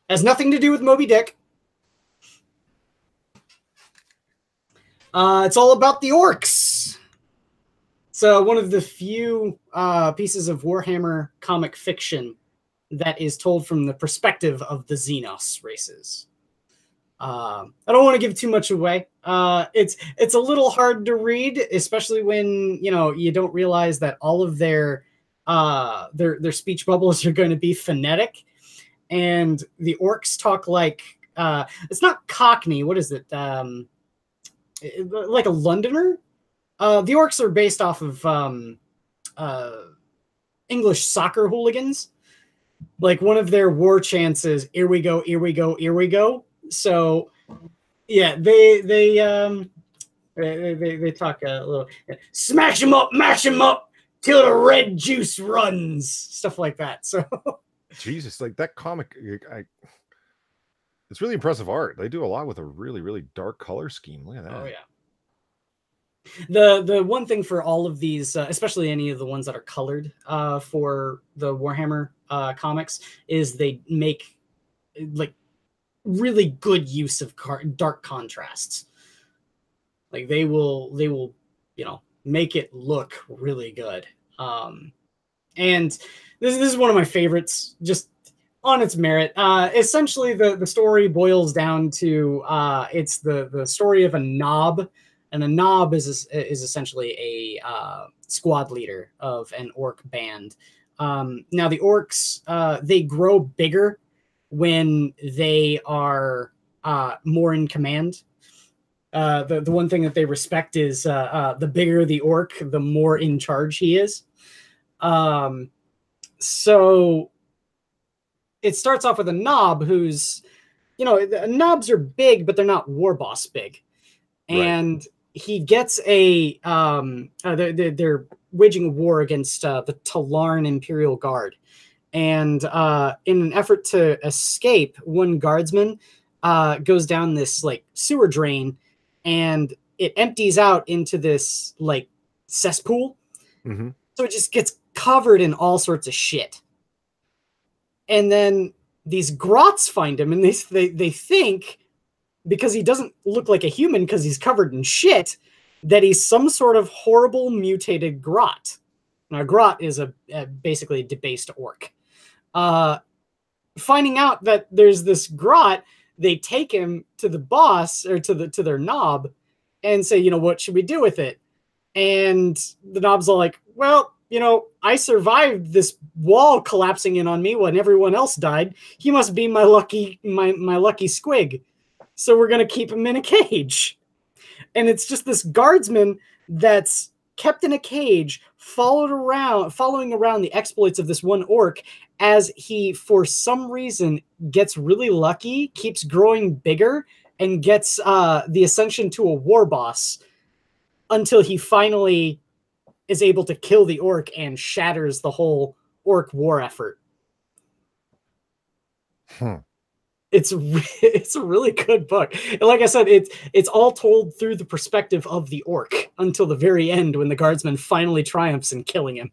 S2: Has nothing to do with Moby Dick. It's all about the orcs. So one of the few pieces of Warhammer comic fiction that is told from the perspective of the Xenos races. I don't want to give too much away. It's a little hard to read, especially when you don't realize that all of their speech bubbles are going to be phonetic, and the orcs talk like it's not Cockney. What is it? Like a Londoner. The orcs are based off of English soccer hooligans. Like one of their war chants is "Here we go, here we go, here we go." So, yeah, they talk a little. Smash them up, mash them up till the red juice runs, stuff like that. So,
S1: Jesus, like that comic, it's really impressive art. They do a lot with a really, really dark color scheme. Look at that.
S2: Oh yeah. The one thing for all of these, especially any of the ones that are colored for the Warhammer comics, is they make like really good use of dark contrasts. Like they will make it look really good. And this is one of my favorites, just on its merit. Essentially, the story boils down to it's the story of a knob. And a knob is essentially a squad leader of an orc band. Now the orcs, they grow bigger when they are more in command. The one thing that they respect is the bigger the orc, the more in charge he is. So it starts off with a knob who's, knobs are big, but they're not war boss big. And he gets they're waging a war against the Talarn Imperial Guard. And in an effort to escape, one guardsman goes down this like sewer drain, and it empties out into this like cesspool. Mm-hmm. So it just gets covered in all sorts of shit. And then these grots find him, and they think, because he doesn't look like a human because he's covered in shit, that he's some sort of horrible mutated grot. Now, a grot is basically a debased orc. Finding out that there's this grot, they take him to the boss, or to their knob, and say, what should we do with it? And the knob's all like, well, I survived this wall collapsing in on me when everyone else died. He must be my lucky squig. So we're going to keep him in a cage. And it's just this guardsman that's kept in a cage, following around the exploits of this one orc as he, for some reason, gets really lucky, keeps growing bigger, and gets the ascension to a war boss until he finally is able to kill the orc and shatters the whole orc war effort. It's a really good book. And like I said, it's all told through the perspective of the orc until the very end when the guardsman finally triumphs in killing him.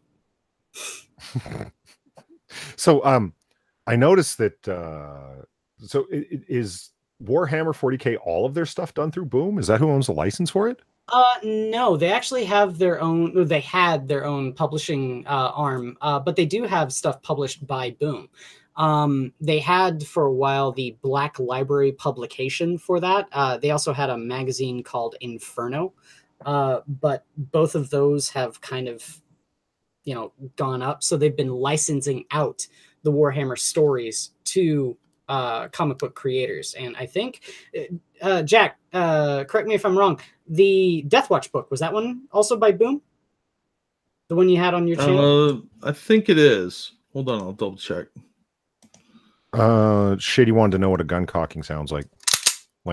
S1: So I noticed that so is Warhammer 40K all of their stuff done through Boom? Is that who owns the license for it?
S2: No, they actually have their own. They had their own publishing arm, but they do have stuff published by Boom. They had for a while the Black Library publication for that. They also had a magazine called Inferno, but both of those have kind of, gone up. So they've been licensing out the Warhammer stories to comic book creators. And I think, Jack, correct me if I'm wrong, the Deathwatch book, was that one also by Boom? The one you had on your channel?
S3: I think it is. Hold on, I'll double check.
S1: Shady wanted to know what a gun cocking sounds like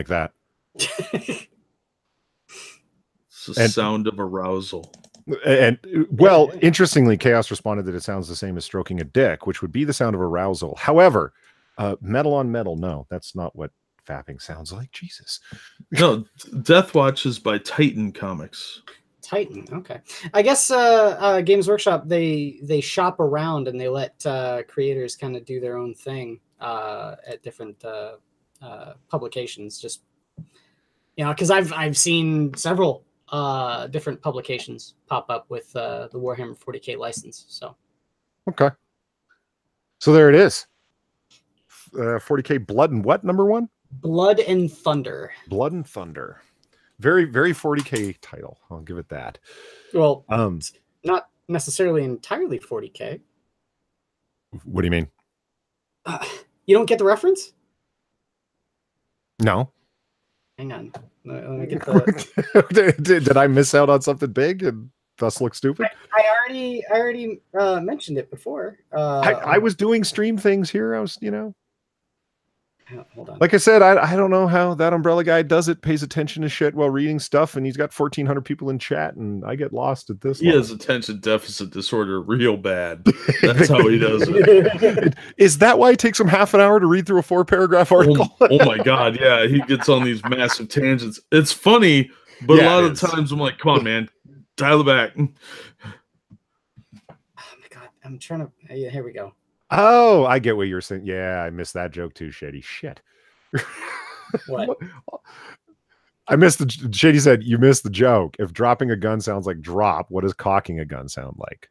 S1: that.
S3: It's the sound of arousal.
S1: And well, interestingly, Chaos responded that it sounds the same as stroking a dick, which would be the sound of arousal. However, metal on metal, no, that's not what fapping sounds like. Jesus.
S3: No, Deathwatch is by Titan Comics.
S2: Titan, okay. I guess Games Workshop, they shop around and they let creators kind of do their own thing at different publications. Just because I've seen several different publications pop up with the Warhammer 40K license. So
S1: okay, so there it is. 40K Blood and what, number one?
S2: Blood and Thunder.
S1: Blood and Thunder. Very, very 40K title. I'll give it that.
S2: Well, it's not necessarily entirely 40K.
S1: What do you mean?
S2: You don't get the reference?
S1: No.
S2: Hang on. Let me get the...
S1: did I miss out on something big and thus look stupid?
S2: I already mentioned it before.
S1: I was doing stream things here. I was,
S2: hold on.
S1: Like I said, I don't know how that umbrella guy does it, pays attention to shit while reading stuff, and he's got 1,400 people in chat, and I get lost at this.
S3: He has attention deficit disorder real bad. That's how he does it.
S1: Is that why it takes him half an hour to read through a 4-paragraph article?
S3: Oh my God, yeah. He gets on these massive tangents. It's funny, but a lot of times I'm like, come on, man, dial it back.
S2: Oh my God, I'm trying to... here we go.
S1: Oh, I get what you're saying. Yeah, I missed that joke too, Shady. Shit.
S2: What?
S1: I missed the... Shady said, you missed the joke. If dropping a gun sounds like drop, what does cocking a gun sound like?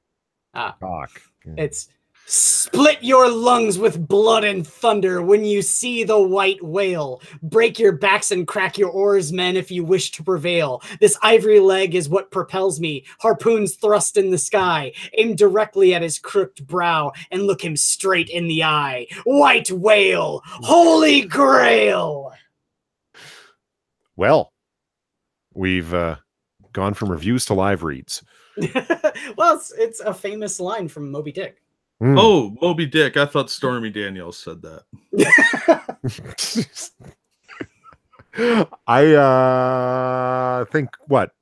S1: Cock.
S2: It's split your lungs with blood and thunder when you see the white whale. Break your backs and crack your oars, men, if you wish to prevail. This ivory leg is what propels me. Harpoons thrust in the sky. Aim directly at his crooked brow and look him straight in the eye. White whale! Holy grail!
S1: Well, we've gone from reviews to live reads.
S2: Well, it's a famous line from Moby Dick.
S3: Oh, Moby Dick. I thought Stormy Daniels said that.
S1: I think what?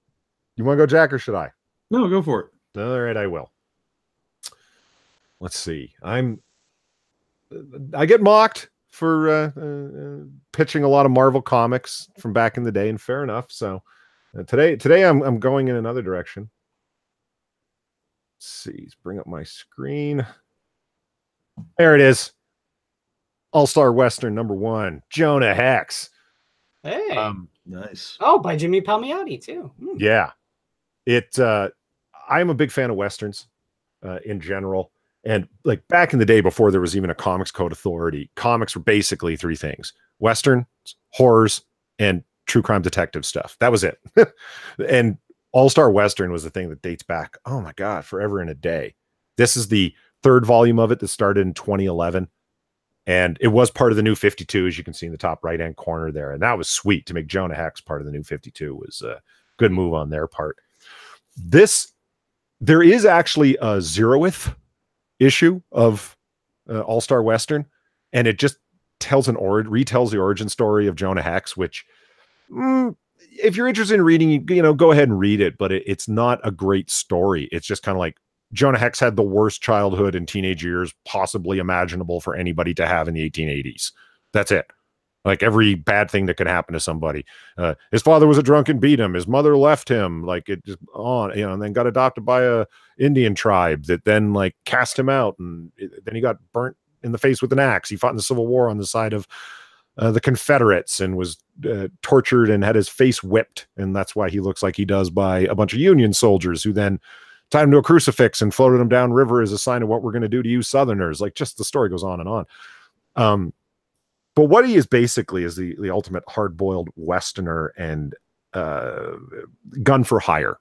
S1: You want to go, Jack, or should I?
S3: No, go for it.
S1: All right, I will. Let's see. I get mocked for pitching a lot of Marvel comics from back in the day, and fair enough. So today I'm going in another direction. Let's see. Let's bring up my screen. There it is. All-Star Western #1, Jonah Hex.
S2: Hey.
S3: Nice.
S2: Oh, by Jimmy Palmiotti too.
S1: Yeah. I'm a big fan of Westerns in general. And like back in the day before there was even a Comics Code Authority, comics were basically 3 things: Westerns, horrors, and true crime detective stuff. That was it. And All-Star Western was the thing that dates back, oh my God, forever and a day. This is the 3rd volume of it that started in 2011. And it was part of the New 52, as you can see in the top right-hand corner there. And that was sweet. To make Jonah Hex part of the New 52 was a good move on their part. There is actually a 0th issue of All-Star Western, and it just retells the origin story of Jonah Hex, which if you're interested in reading, go ahead and read it, but it's not a great story. It's just kind of like Jonah Hex had the worst childhood and teenage years possibly imaginable for anybody to have in the 1880s. That's it. Like every bad thing that could happen to somebody. His father was a drunk and beat him. His mother left him. Like it just on, and then got adopted by a Indian tribe that then like cast him out. And then he got burnt in the face with an axe. He fought in the Civil War on the side of the Confederates and was tortured and had his face whipped. And that's why he looks like he does by a bunch of Union soldiers who then tied him to a crucifix and floated him down river as a sign of what we're going to do to you Southerners. Like just the story goes on and on. But what he is basically is the ultimate hard-boiled Westerner and gun for hire.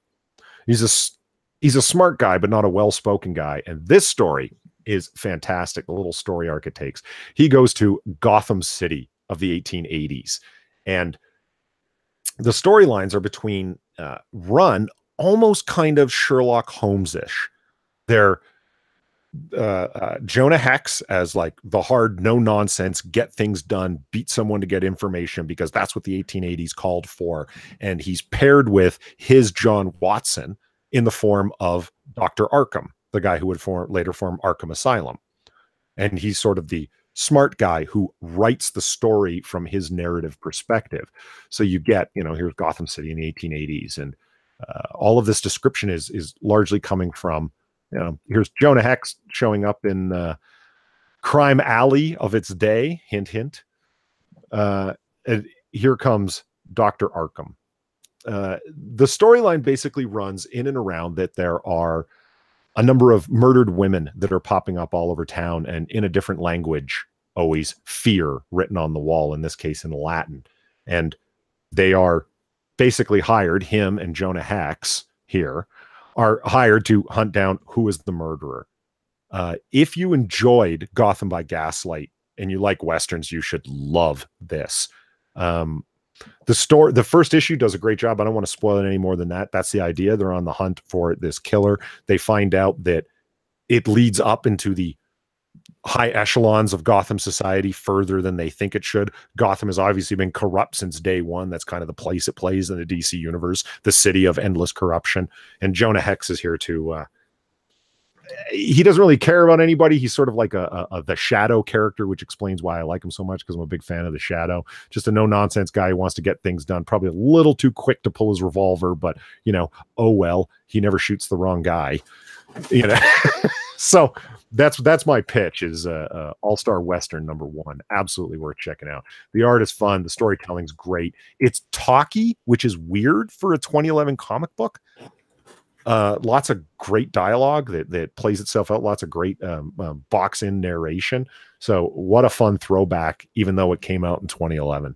S1: He's a smart guy, but not a well-spoken guy. And this story is fantastic. The little story arc it takes. He goes to Gotham City of the 1880s, and the storylines are between run almost kind of Sherlock Holmes-ish. They're Jonah Hex as like the hard, no nonsense, get things done, beat someone to get information because that's what the 1880s called for. And he's paired with his John Watson in the form of Dr. Arkham, the guy who would later form Arkham Asylum. And he's sort of the smart guy who writes the story from his narrative perspective. So you get, here's Gotham City in the 1880s. And all of this description is largely coming from, here's Jonah Hex showing up in crime alley of its day. Hint, hint. And here comes Dr. Arkham. The storyline basically runs in and around that there are a number of murdered women that are popping up all over town, and in a different language, always fear written on the wall, in this case in Latin. And they are basically hired, him and Jonah Hex here, are hired to hunt down who is the murderer. If you enjoyed Gotham by Gaslight and you like Westerns, you should love this. The first issue does a great job. I don't want to spoil it any more than that. That's the idea. They're on the hunt for this killer. They find out that it leads up into the high echelons of Gotham society further than they think it should. Gotham has obviously been corrupt since day one. That's kind of the place it plays in the DC universe, the city of endless corruption. And Jonah Hex is here to, he doesn't really care about anybody. He's sort of like the Shadow character, which explains why I like him so much, because I'm a big fan of the Shadow. Just a no-nonsense guy who wants to get things done. Probably a little too quick to pull his revolver, but, oh well, he never shoots the wrong guy. So that's my pitch, is All-Star Western #1. Absolutely worth checking out. The art is fun. The storytelling's great. It's talky, which is weird for a 2011 comic book. Lots of great dialogue that plays itself out. Lots of great box-in narration. So what a fun throwback, even though it came out in 2011.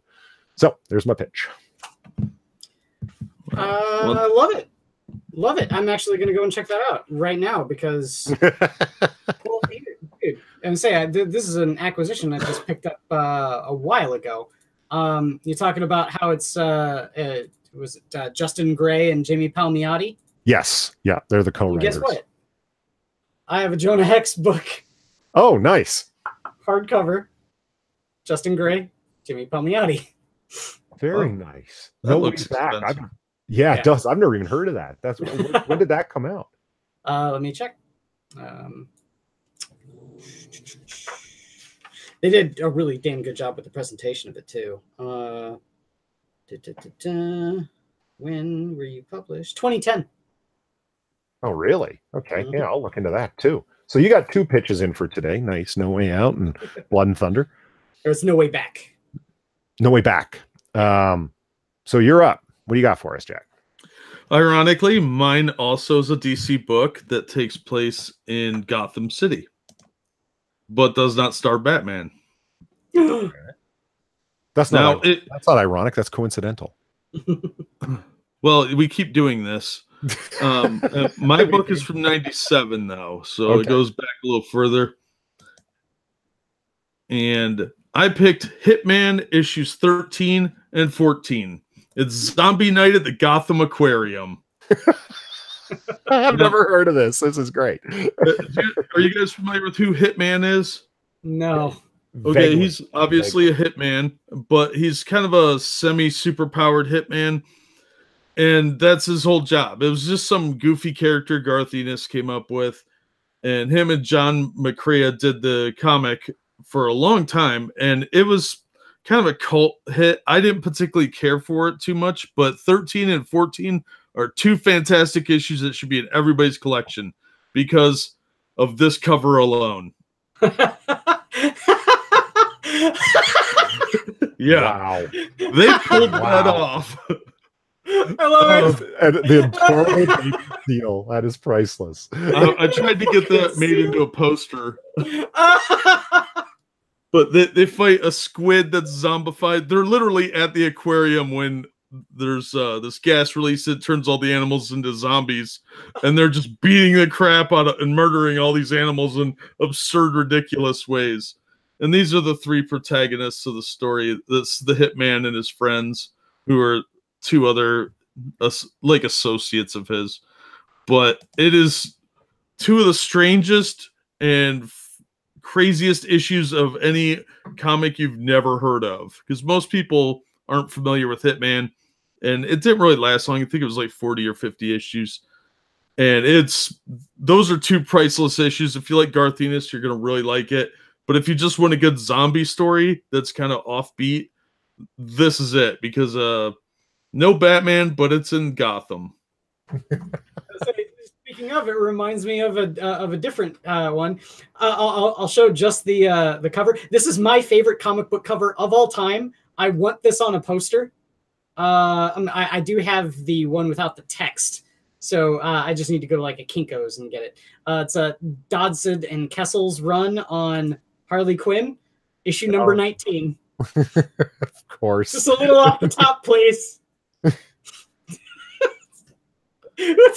S1: So there's my pitch.
S2: I love it. Love it. I'm actually going to go and check that out right now because, well, dude, and say this is an acquisition I just picked up a while ago. You're talking about how it's Justin Gray and Jamie Palmiotti.
S1: Yes, yeah, they're the co-writers.
S2: Guess what? I have a Jonah Hex book.
S1: Oh, nice.
S2: Hardcover. Justin Gray, Jamie Palmiotti.
S1: Very nice.
S3: That looks back.
S1: Yeah, it does. I've never even heard of that. That's when did that come out?
S2: Let me check. They did a really damn good job with the presentation of it too. When were you published? 2010.
S1: Oh, really? Okay. Yeah, I'll look into that too. So you got 2 pitches in for today. Nice. No Way Out and Blood and Thunder.
S2: There's No Way Back.
S1: No Way Back. So you're up. What do you got for us, Jack?
S3: Ironically, mine also is a DC book that takes place in Gotham City, but does not star Batman.
S1: That's not ironic. That's coincidental.
S3: Well, we keep doing this. My book is from 97, though, so It goes back a little further. And I picked Hitman issues 13 and 14. It's Zombie Night at the Gotham Aquarium.
S1: I've never heard of this. This is great.
S3: Are you guys familiar with who Hitman is?
S2: No.
S3: Okay, he's obviously a hitman, but he's kind of a semi-superpowered hitman, and that's his whole job. It was just some goofy character Garth Ennis came up with, and him and John McCrea did the comic for a long time, and it was kind of a cult hit. I didn't particularly care for it too much, but 13 and 14 are two fantastic issues that should be in everybody's collection because of this cover alone. Yeah. Wow. They pulled that off.
S2: I love it.
S1: And the adorable baby seal. That is priceless.
S3: I tried to get that made into a poster. But they fight a squid that's zombified. They're literally at the aquarium when there's this gas release that turns all the animals into zombies. And they're just beating the crap out of and murdering all these animals in absurd, ridiculous ways. And these are the three protagonists of the story. That's the Hitman and his friends, who are two other like associates of his. But it is two of the strangest and craziest issues of any comic you've never heard of, because most people aren't familiar with Hitman, and it didn't really last long. I think it was like 40 or 50 issues, and those are two priceless issues. If you like Garth Ennis, you're gonna really like it. But if you just want a good zombie story that's kind of offbeat, this is it, because no Batman, but it's in Gotham.
S2: Speaking of, it reminds me of a different one. I'll show just the cover. This is my favorite comic book cover of all time. I want this on a poster. I do have the one without the text, so I just need to go to like a Kinko's and get it. It's a Dodson and Kessel's run on Harley Quinn, issue number 19.
S1: Of course.
S2: Just a little off the top, please. With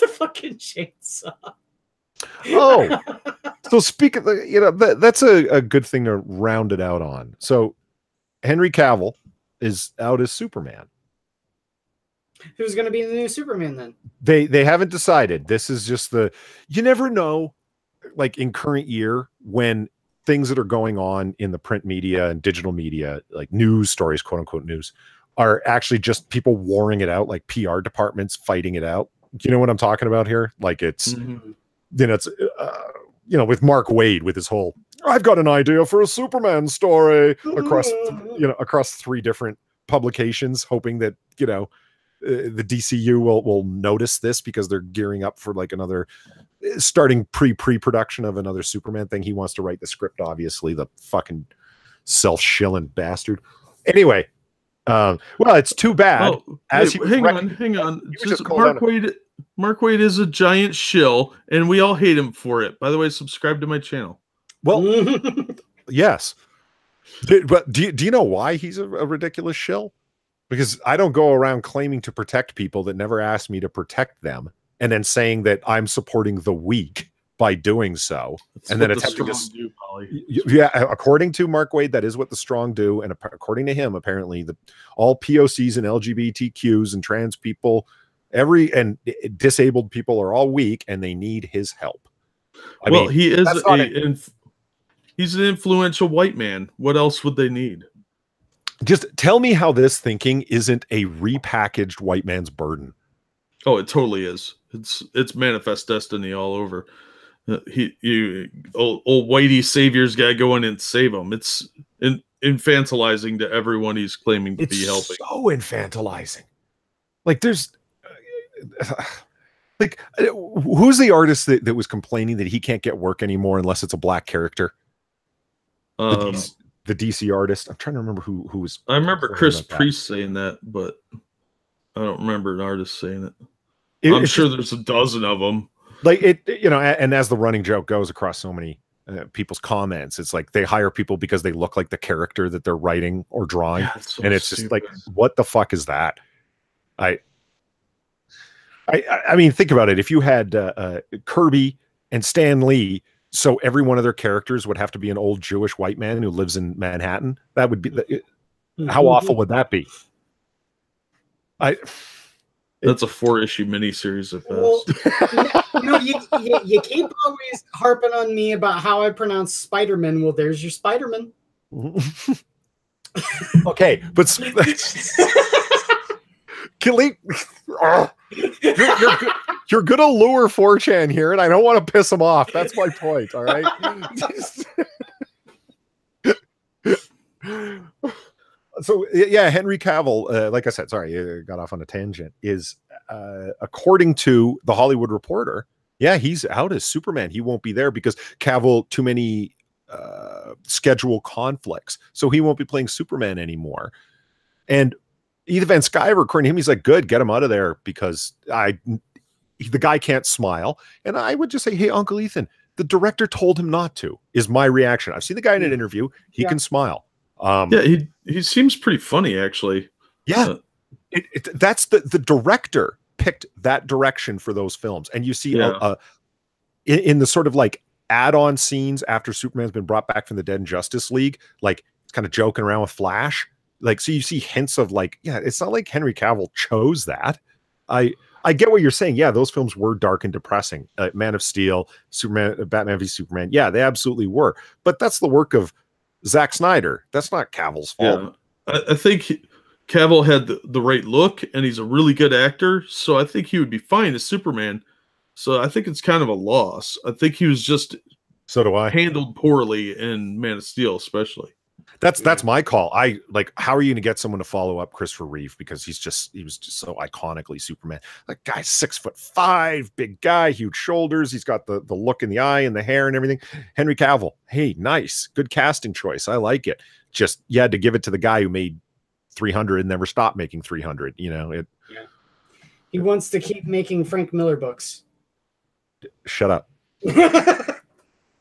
S2: a fucking chainsaw.
S1: Oh, so speak of the, that's a good thing to round it out on. So Henry Cavill is out as Superman.
S2: Who's going to be the new Superman then?
S1: They haven't decided. This is just you never know, like in current year, when things that are going on in the print media and digital media, like news stories, quote unquote news, are actually just people warring it out, like PR departments fighting it out. You know what I'm talking about here? Like it's, it's, with Mark Waid with his whole, I've got an idea for a Superman story across 3 different publications, hoping that, the DCU will notice this because they're gearing up for like another starting pre-production of another Superman thing. He wants to write the script, obviously, the fucking self-shilling bastard. Anyway, well, it's too bad.
S3: Hang on. Just Mark Waid is a giant shill, and we all hate him for it. By the way, subscribe to my channel.
S1: Well, yes. But do you know why he's a ridiculous shill? Because I don't go around claiming to protect people that never asked me to protect them, and then saying that I'm supporting the weak by doing so. And then attempting to according to Mark Waid, that is what the strong do. And according to him, apparently all POCs and LGBTQs and trans people, and disabled people are all weak, and they need his help. I mean,
S3: he's an influential white man. What else would they need?
S1: Just tell me how this thinking isn't a repackaged white man's burden.
S3: Oh, it totally is. It's manifest destiny all over. Old whitey savior's got to go in and save him. It's infantilizing to everyone he's claiming to be helping.
S1: So infantilizing. Like there's who's the artist that was complaining that he can't get work anymore unless it's a black character? The DC artist. I'm trying to remember who was.
S3: I remember Chris Priest saying that, but I don't remember an artist saying it. I'm sure there's a dozen of them.
S1: Like and as the running joke goes across so many people's comments, it's like they hire people because they look like the character that they're writing or drawing, and it's just like, what the fuck is that? I mean, think about it. If you had Kirby and Stan Lee, so every one of their characters would have to be an old Jewish white man who lives in Manhattan, that would be how awful would that be?
S3: That's a 4-issue miniseries of best.
S2: Well, you keep always harping on me about how I pronounce Spider-Man. Well, there's your Spider-Man.
S1: Okay, but Kelly, you're gonna lure 4chan here, and I don't want to piss him off. That's my point. All right. So yeah, Henry Cavill, like I said, sorry, I got off on a tangent, is according to the Hollywood Reporter, yeah, he's out as Superman. He won't be there because Cavill too many schedule conflicts, so he won't be playing Superman anymore. And Ethan Van Sciver, according to him, he's like, good, get him out of there because the guy can't smile. And I would just say, hey, Uncle Ethan, the director told him not to, is my reaction. I've seen the guy in an interview. He can smile.
S3: He seems pretty funny, actually.
S1: Yeah. That's the director picked that direction for those films. And you see in the sort of like add-on scenes after Superman's been brought back from the dead in Justice League, like it's kind of joking around with Flash. Like, so you see hints of like, yeah, it's not like Henry Cavill chose that. I get what you're saying. Yeah, those films were dark and depressing. Man of Steel, Superman, Batman v Superman. Yeah, they absolutely were. But that's the work of Zack Snyder. That's not Cavill's fault.
S3: Yeah, I think Cavill had the right look, and he's a really good actor. So I think he would be fine as Superman. So I think it's kind of a loss. I think he was just handled poorly in Man of Steel, especially.
S1: That's my call. I like, how are you going to get someone to follow up Christopher Reeve, because he was just so iconically Superman. Like, guy's 6'5", big guy, huge shoulders. He's got the look in the eye and the hair and everything. Henry Cavill, hey, nice, good casting choice. I like it. Just you had to give it to the guy who made 300 and never stopped making 300. You know it. Yeah.
S2: He wants to keep making Frank Miller books.
S1: Shut up.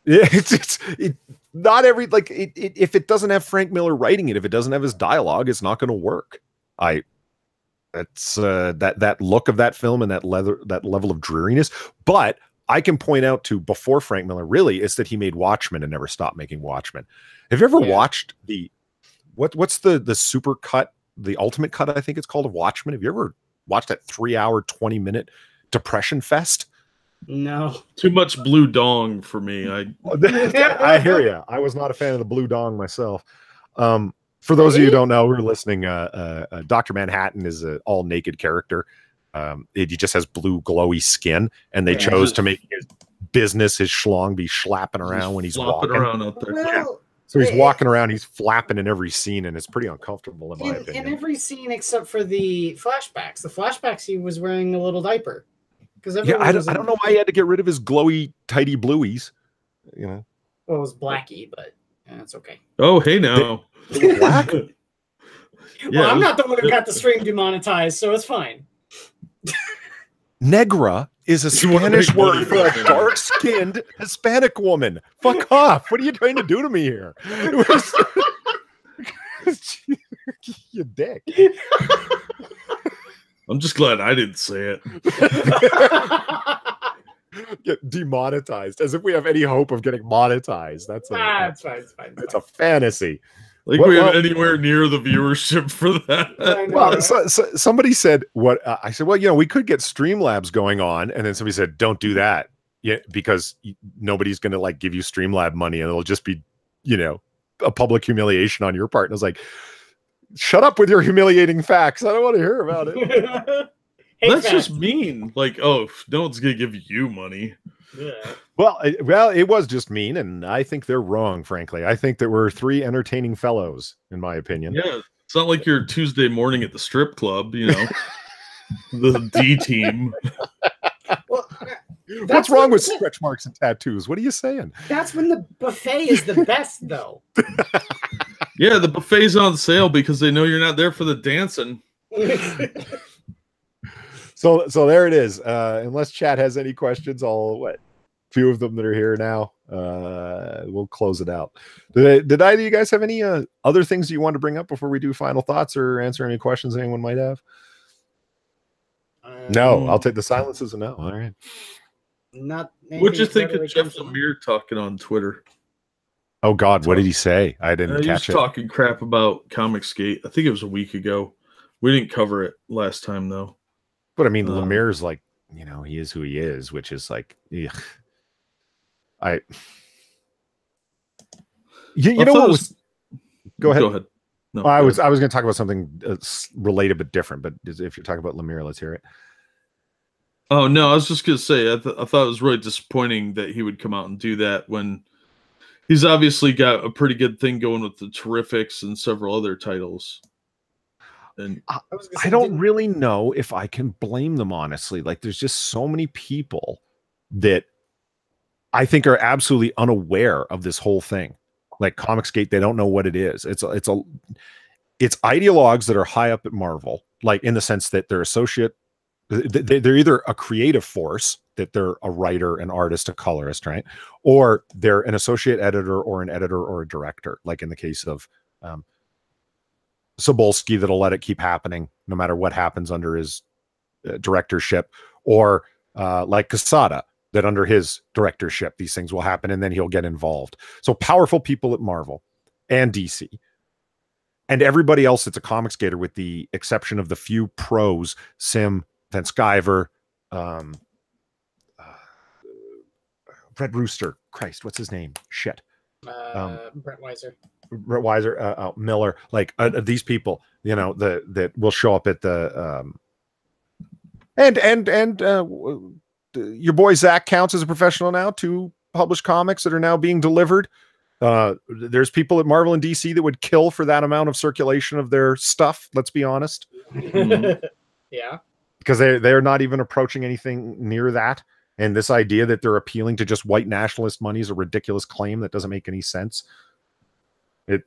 S1: It's not every, like, if it doesn't have Frank Miller writing it, if it doesn't have his dialogue, it's not going to work. That's that look of that film and that level of dreariness. But I can point out to before Frank Miller, really, is that he made Watchmen and never stopped making Watchmen. Have you ever watched what's the super cut, the ultimate cut, I think it's called, of Watchmen? Have you ever watched that 3-hour, 20-minute depression fest?
S2: No.
S3: Too much blue dong for me.
S1: I hear you. I was not a fan of the blue dong myself. For those of you who don't know, we're listening. Dr. Manhattan is an all naked character. He just has blue glowy skin, and they chose to make his business, his schlong, be slapping around when he's walking
S3: around out there.
S2: Well,
S1: so he's walking around, he's flapping in every scene, and it's pretty uncomfortable in my opinion.
S2: In every scene except for the flashbacks. The flashbacks, he was wearing a little diaper.
S1: I don't know why he had to get rid of his glowy, tidy blueies. You know,
S2: well, it was blacky, but that's okay.
S3: Oh, hey now,
S1: black.
S2: Well, I'm not the one who got the stream demonetized, so it's fine.
S1: Negra is a Spanish word for a dark-skinned Hispanic woman. Fuck off! What are you trying to do to me here? You dick.
S3: I'm just glad I didn't say it.
S1: Get demonetized, as if we have any hope of getting monetized. It's fine. It's a fantasy.
S3: Like we have anywhere near the viewership for that.
S1: Well, so somebody said what I said. Well, you know, we could get Streamlabs going on, and then somebody said, "Don't do that, because nobody's going to like give you Streamlab money, and it'll just be, you know, a public humiliation on your part." And I was like, shut up with your humiliating facts. I don't want to hear about it.
S3: That's just mean. Like, oh, no one's going to give you money.
S1: Yeah. Well, it was just mean, and I think they're wrong, frankly. I think that we're three entertaining fellows, in my opinion.
S3: Yeah, it's not like your Tuesday morning at the strip club, you know, the D team.
S2: Well,
S1: what's wrong with stretch marks and tattoos? What are you saying? That's
S2: when the buffet is the best, though.
S3: Yeah, the buffet's on sale because they know you're not there for the dancing.
S1: So there it is. Unless chat has any questions, few of them that are here now, we'll close it out. Did either of you guys have any other things you want to bring up before we do final thoughts or answer any questions anyone might have? No, I'll take the silence as a no. All right.
S3: What'd you think of Jeff Lemire talking on Twitter?
S1: Oh God, what did he say? I didn't catch it. He was
S3: talking crap about Comicsgate. I think it was a week ago. We didn't cover it last time though.
S1: But I mean, Lemire's like, you know, he is who he is, which is like, ugh. You know what was? Go ahead.
S3: No,
S1: I was going to talk about something related but different. But if you're talking about Lemire, let's hear it.
S3: Oh no, I was just going to say I thought it was really disappointing that he would come out and do that when he's obviously got a pretty good thing going with the Terrifics and several other titles. And
S1: I don't really know if I can blame them, honestly. Like, there's just so many people that I think are absolutely unaware of this whole thing. Like Comicsgate, they don't know what it is. It's ideologues that are high up at Marvel, like in the sense that they're they're either a creative force, that they're a writer, an artist, a colorist, right? Or they're an associate editor or an editor or a director, like in the case of Sobolski, that'll let it keep happening no matter what happens under his directorship, or like Quesada, that under his directorship these things will happen and then he'll get involved. So powerful people at Marvel and DC and everybody else that's a Comicsgater, with the exception of the few pros, Sim, Van Sciver, Red Rooster, Christ, what's his name? Shit.
S2: Brett Weiser.
S1: Brett Weiser, Miller, like these people, you know, that will show up at the your boy Zach counts as a professional now to publish comics that are now being delivered. There's people at Marvel and DC that would kill for that amount of circulation of their stuff. Let's be honest.
S2: Yeah,
S1: because they're not even approaching anything near that. And this idea that they're appealing to just white nationalist money is a ridiculous claim that doesn't make any sense.
S2: It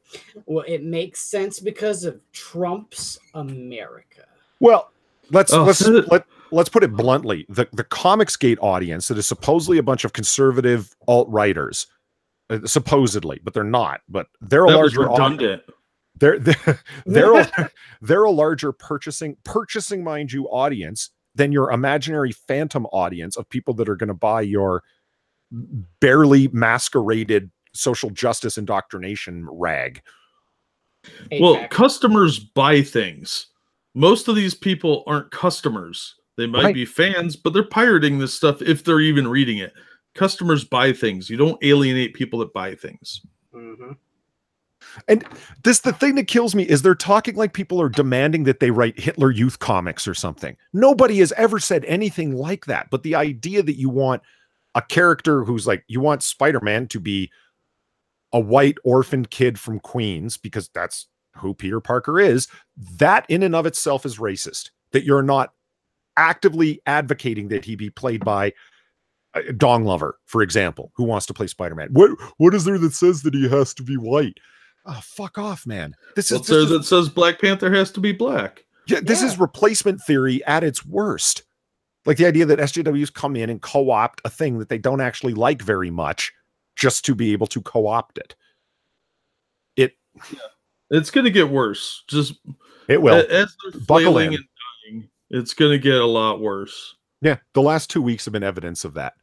S2: makes sense because of Trump's America.
S1: Well, let's put it bluntly. The Comicsgate audience that is supposedly a bunch of conservative alt-writers, supposedly, but they're not. But they're a larger
S3: redundant.
S1: They're a larger purchasing, mind you, audience than your imaginary phantom audience of people that are going to buy your barely masqueraded social justice indoctrination rag.
S3: Well, customers buy things. Most of these people aren't customers. They might be fans, but they're pirating this stuff if they're even reading it. Customers buy things. You don't alienate people that buy things.
S2: Mm-hmm.
S1: And the thing that kills me is they're talking like people are demanding that they write Hitler Youth comics or something. Nobody has ever said anything like that. But the idea that you want a character who's like, you want Spider-Man to be a white orphaned kid from Queens, because that's who Peter Parker is, that in and of itself is racist. That you're not actively advocating that he be played by a Dong Lover, for example, who wants to play Spider-Man. What is there that says that he has to be white? Oh, fuck off, man.
S3: What's there that says Black Panther has to be black?
S1: Yeah, this is replacement theory at its worst. Like the idea that SJWs come in and co-opt a thing that they don't actually like very much just to be able to co-opt it.
S3: It's going to get worse.
S1: It will.
S3: As they're flailing and dying, it's going to get a lot worse.
S1: Yeah, the last 2 weeks have been evidence of that.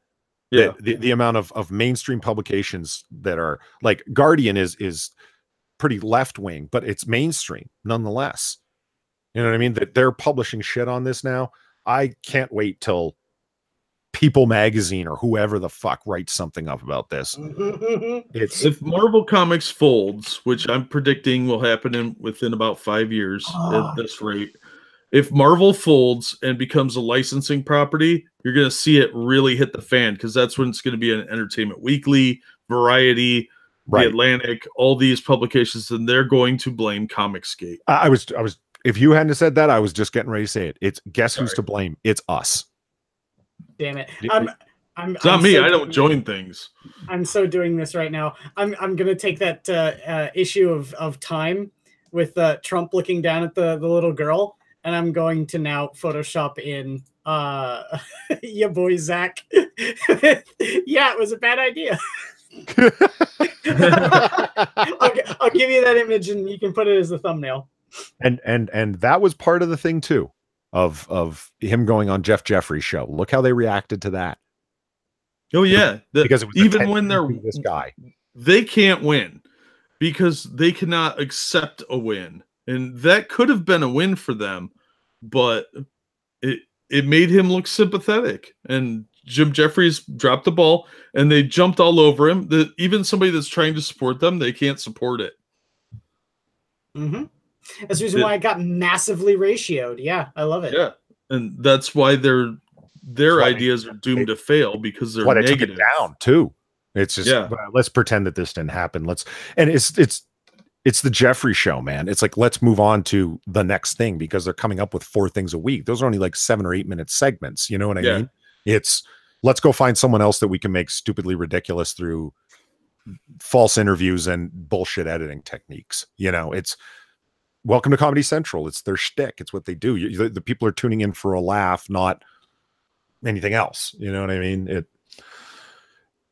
S1: Yeah, the amount of mainstream publications that are like Guardian is pretty left wing, but it's mainstream nonetheless. You know what I mean? That they're publishing shit on this now. I can't wait till People Magazine or whoever the fuck writes something up about this.
S3: If Marvel Comics folds, which I'm predicting will happen within about 5 years at this rate, if Marvel folds and becomes a licensing property, you're going to see it really hit the fan, because that's when it's going to be an Entertainment Weekly, Variety, The Atlantic, all these publications, and they're going to blame Comicsgate.
S1: I was. If you hadn't said that, I was just getting ready to say it. It's guess who's to blame? It's us.
S2: Damn it!
S3: It's not me. I don't join things.
S2: I'm so doing this right now. I'm gonna take that issue of Time with Trump looking down at the little girl, and I'm going to now Photoshop in your boy Zach. Yeah, it was a bad idea. I'll give you that image, and you can put it as the thumbnail.
S1: And that was part of the thing too, of him going on Jeff Jeffries' show. Look how they reacted to that.
S3: Oh yeah,
S1: because it was
S3: even when they're
S1: this guy,
S3: they can't win because they cannot accept a win, and that could have been a win for them, but it made him look sympathetic, and Jim Jeffries dropped the ball, and they jumped all over him. Even somebody that's trying to support them, they can't support it.
S2: Mm-hmm. That's the reason why it got massively ratioed. Yeah, I love it.
S3: Yeah, and that's why their ideas are doomed to fail, because they're negative.
S1: Took it down too. It's just, let's pretend that this didn't happen. It's the Jeffrey show, man. It's like, let's move on to the next thing, because they're coming up with 4 things a week. Those are only like 7 or 8 minute segments. You know what I mean? It's, let's go find someone else that we can make stupidly ridiculous through false interviews and bullshit editing techniques. You know, it's welcome to Comedy Central. It's their shtick. It's what they do. The people are tuning in for a laugh, not anything else. You know what I mean?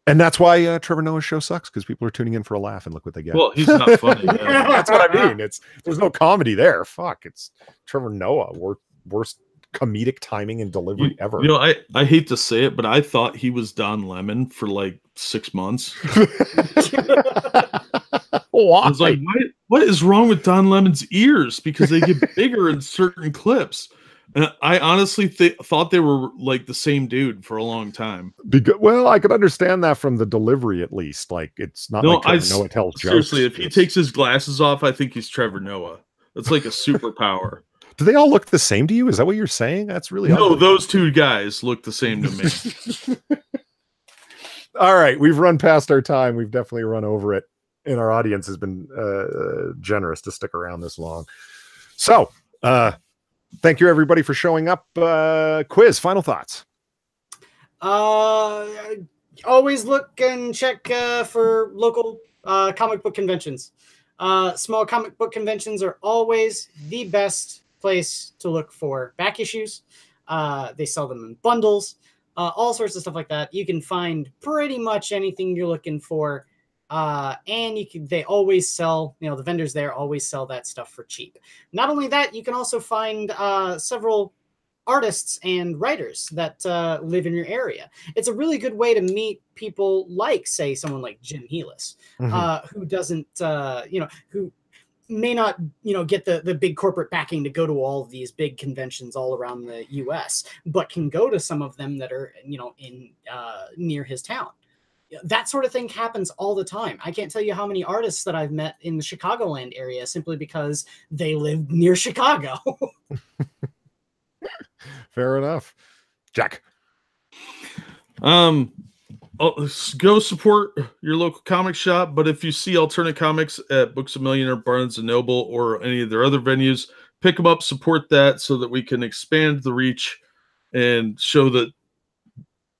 S1: And that's why Trevor Noah's show sucks, because people are tuning in for a laugh, and look what they get.
S3: Well, he's not funny.
S1: That's what I mean. There's no comedy there. Fuck, it's Trevor Noah. Worst comedic timing and delivery ever.
S3: You know, I hate to say it, but I thought he was Don Lemon for like 6 months.
S1: Why?
S3: I was like, what is wrong with Don Lemon's ears? Because they get bigger in certain clips. And I honestly thought they were like the same dude for a long time.
S1: Well, I could understand that from the delivery, at least. Like, it's not like Trevor Noah tells jokes.
S3: Seriously, if he takes his glasses off, I think he's Trevor Noah. That's like a superpower.
S1: Do they all look the same to you? Is that what you're saying? That's really
S3: no.
S1: ugly.
S3: Those 2 guys look the same to me.
S1: All right, we've run past our time. We've definitely run over it, and our audience has been generous to stick around this long. So, thank you everybody for showing up. Quiz, final thoughts.
S2: Always look and check for local comic book conventions. Small comic book conventions are always the best place to look for back issues. They sell them in bundles, all sorts of stuff like that. You can find pretty much anything you're looking for. And they always sell, the vendors there always sell that stuff for cheap. Not only that, you can also find several artists and writers that live in your area. It's a really good way to meet people like, say, someone like Jim Healis, who doesn't, who may not, get the big corporate backing to go to all of these big conventions all around the U.S., but can go to some of them that are, in near his town. That sort of thing happens all the time. I can't tell you how many artists that I've met in the Chicagoland area simply because they live near Chicago.
S1: Fair enough. Jack.
S3: Go support your local comic shop, but if you see alternate comics at Books A Million or Barnes & Noble or any of their other venues, pick them up, support that so that we can expand the reach and show that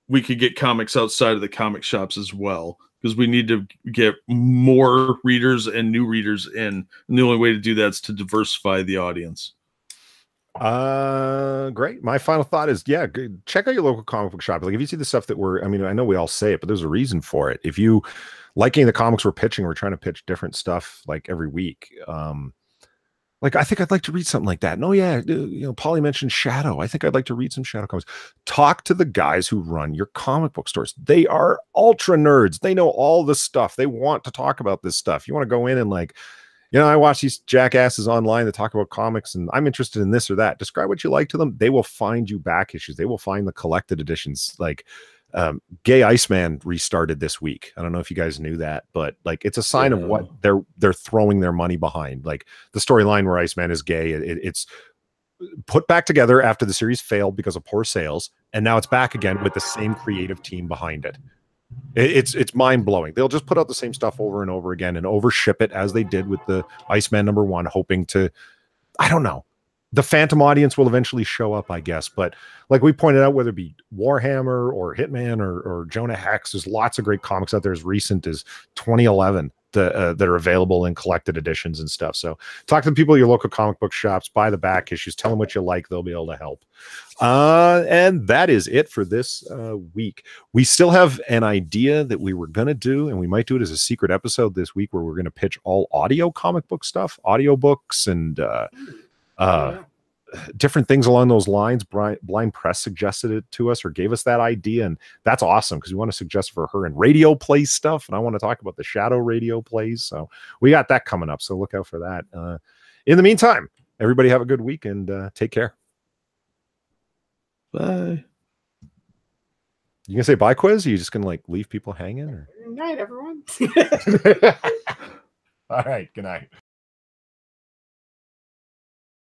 S3: we could get comics outside of the comic shops as well, because we need to get more readers and new readers in. And the only way to do that is to diversify the audience.
S1: Great. My final thought is, check out your local comic book shop. Like, if you see the stuff that I know we all say it, but there's a reason for it. If you liking the comics we're pitching, we're trying to pitch different stuff like every week. Like, I think I'd like to read something like that. No, Polly mentioned Shadow. I think I'd like to read some Shadow comics. Talk to the guys who run your comic book stores. They are ultra nerds. They know all this stuff. They want to talk about this stuff. You want to go in and like, I watch these jackasses online that talk about comics, and I'm interested in this or that. Describe what you like to them. They will find you back issues. They will find the collected editions. Like, Gay Iceman restarted this week. I don't know if you guys knew that, but like, it's a sign of what they're throwing their money behind. Like, the storyline where Iceman is gay, it's put back together after the series failed because of poor sales, and now it's back again with the same creative team behind it. It's mind-blowing. They'll just put out the same stuff over and over again and overship it, as they did with the Iceman #1, hoping to, I don't know, the phantom audience will eventually show up, I guess. But like we pointed out, whether it be Warhammer or Hitman or Jonah Hex, there's lots of great comics out there as recent as 2011 that are available in collected editions and stuff. So talk to the people at your local comic book shops, buy the back issues, tell them what you like. They'll be able to help. And that is it for this week. We still have an idea that we were going to do, and we might do it as a secret episode this week, where we're going to pitch all audio comic book stuff, audiobooks, and different things along those lines. Blind Press suggested it to us, or gave us that idea, and that's awesome, because we want to suggest for her and radio plays stuff, and I want to talk about the Shadow radio plays, so we got that coming up, so look out for that. In the meantime, everybody have a good week, and take care.
S3: Bye.
S1: You gonna say bye, Quiz? Are you just gonna like leave people hanging? Or?
S2: Good night, everyone.
S1: All right, good night.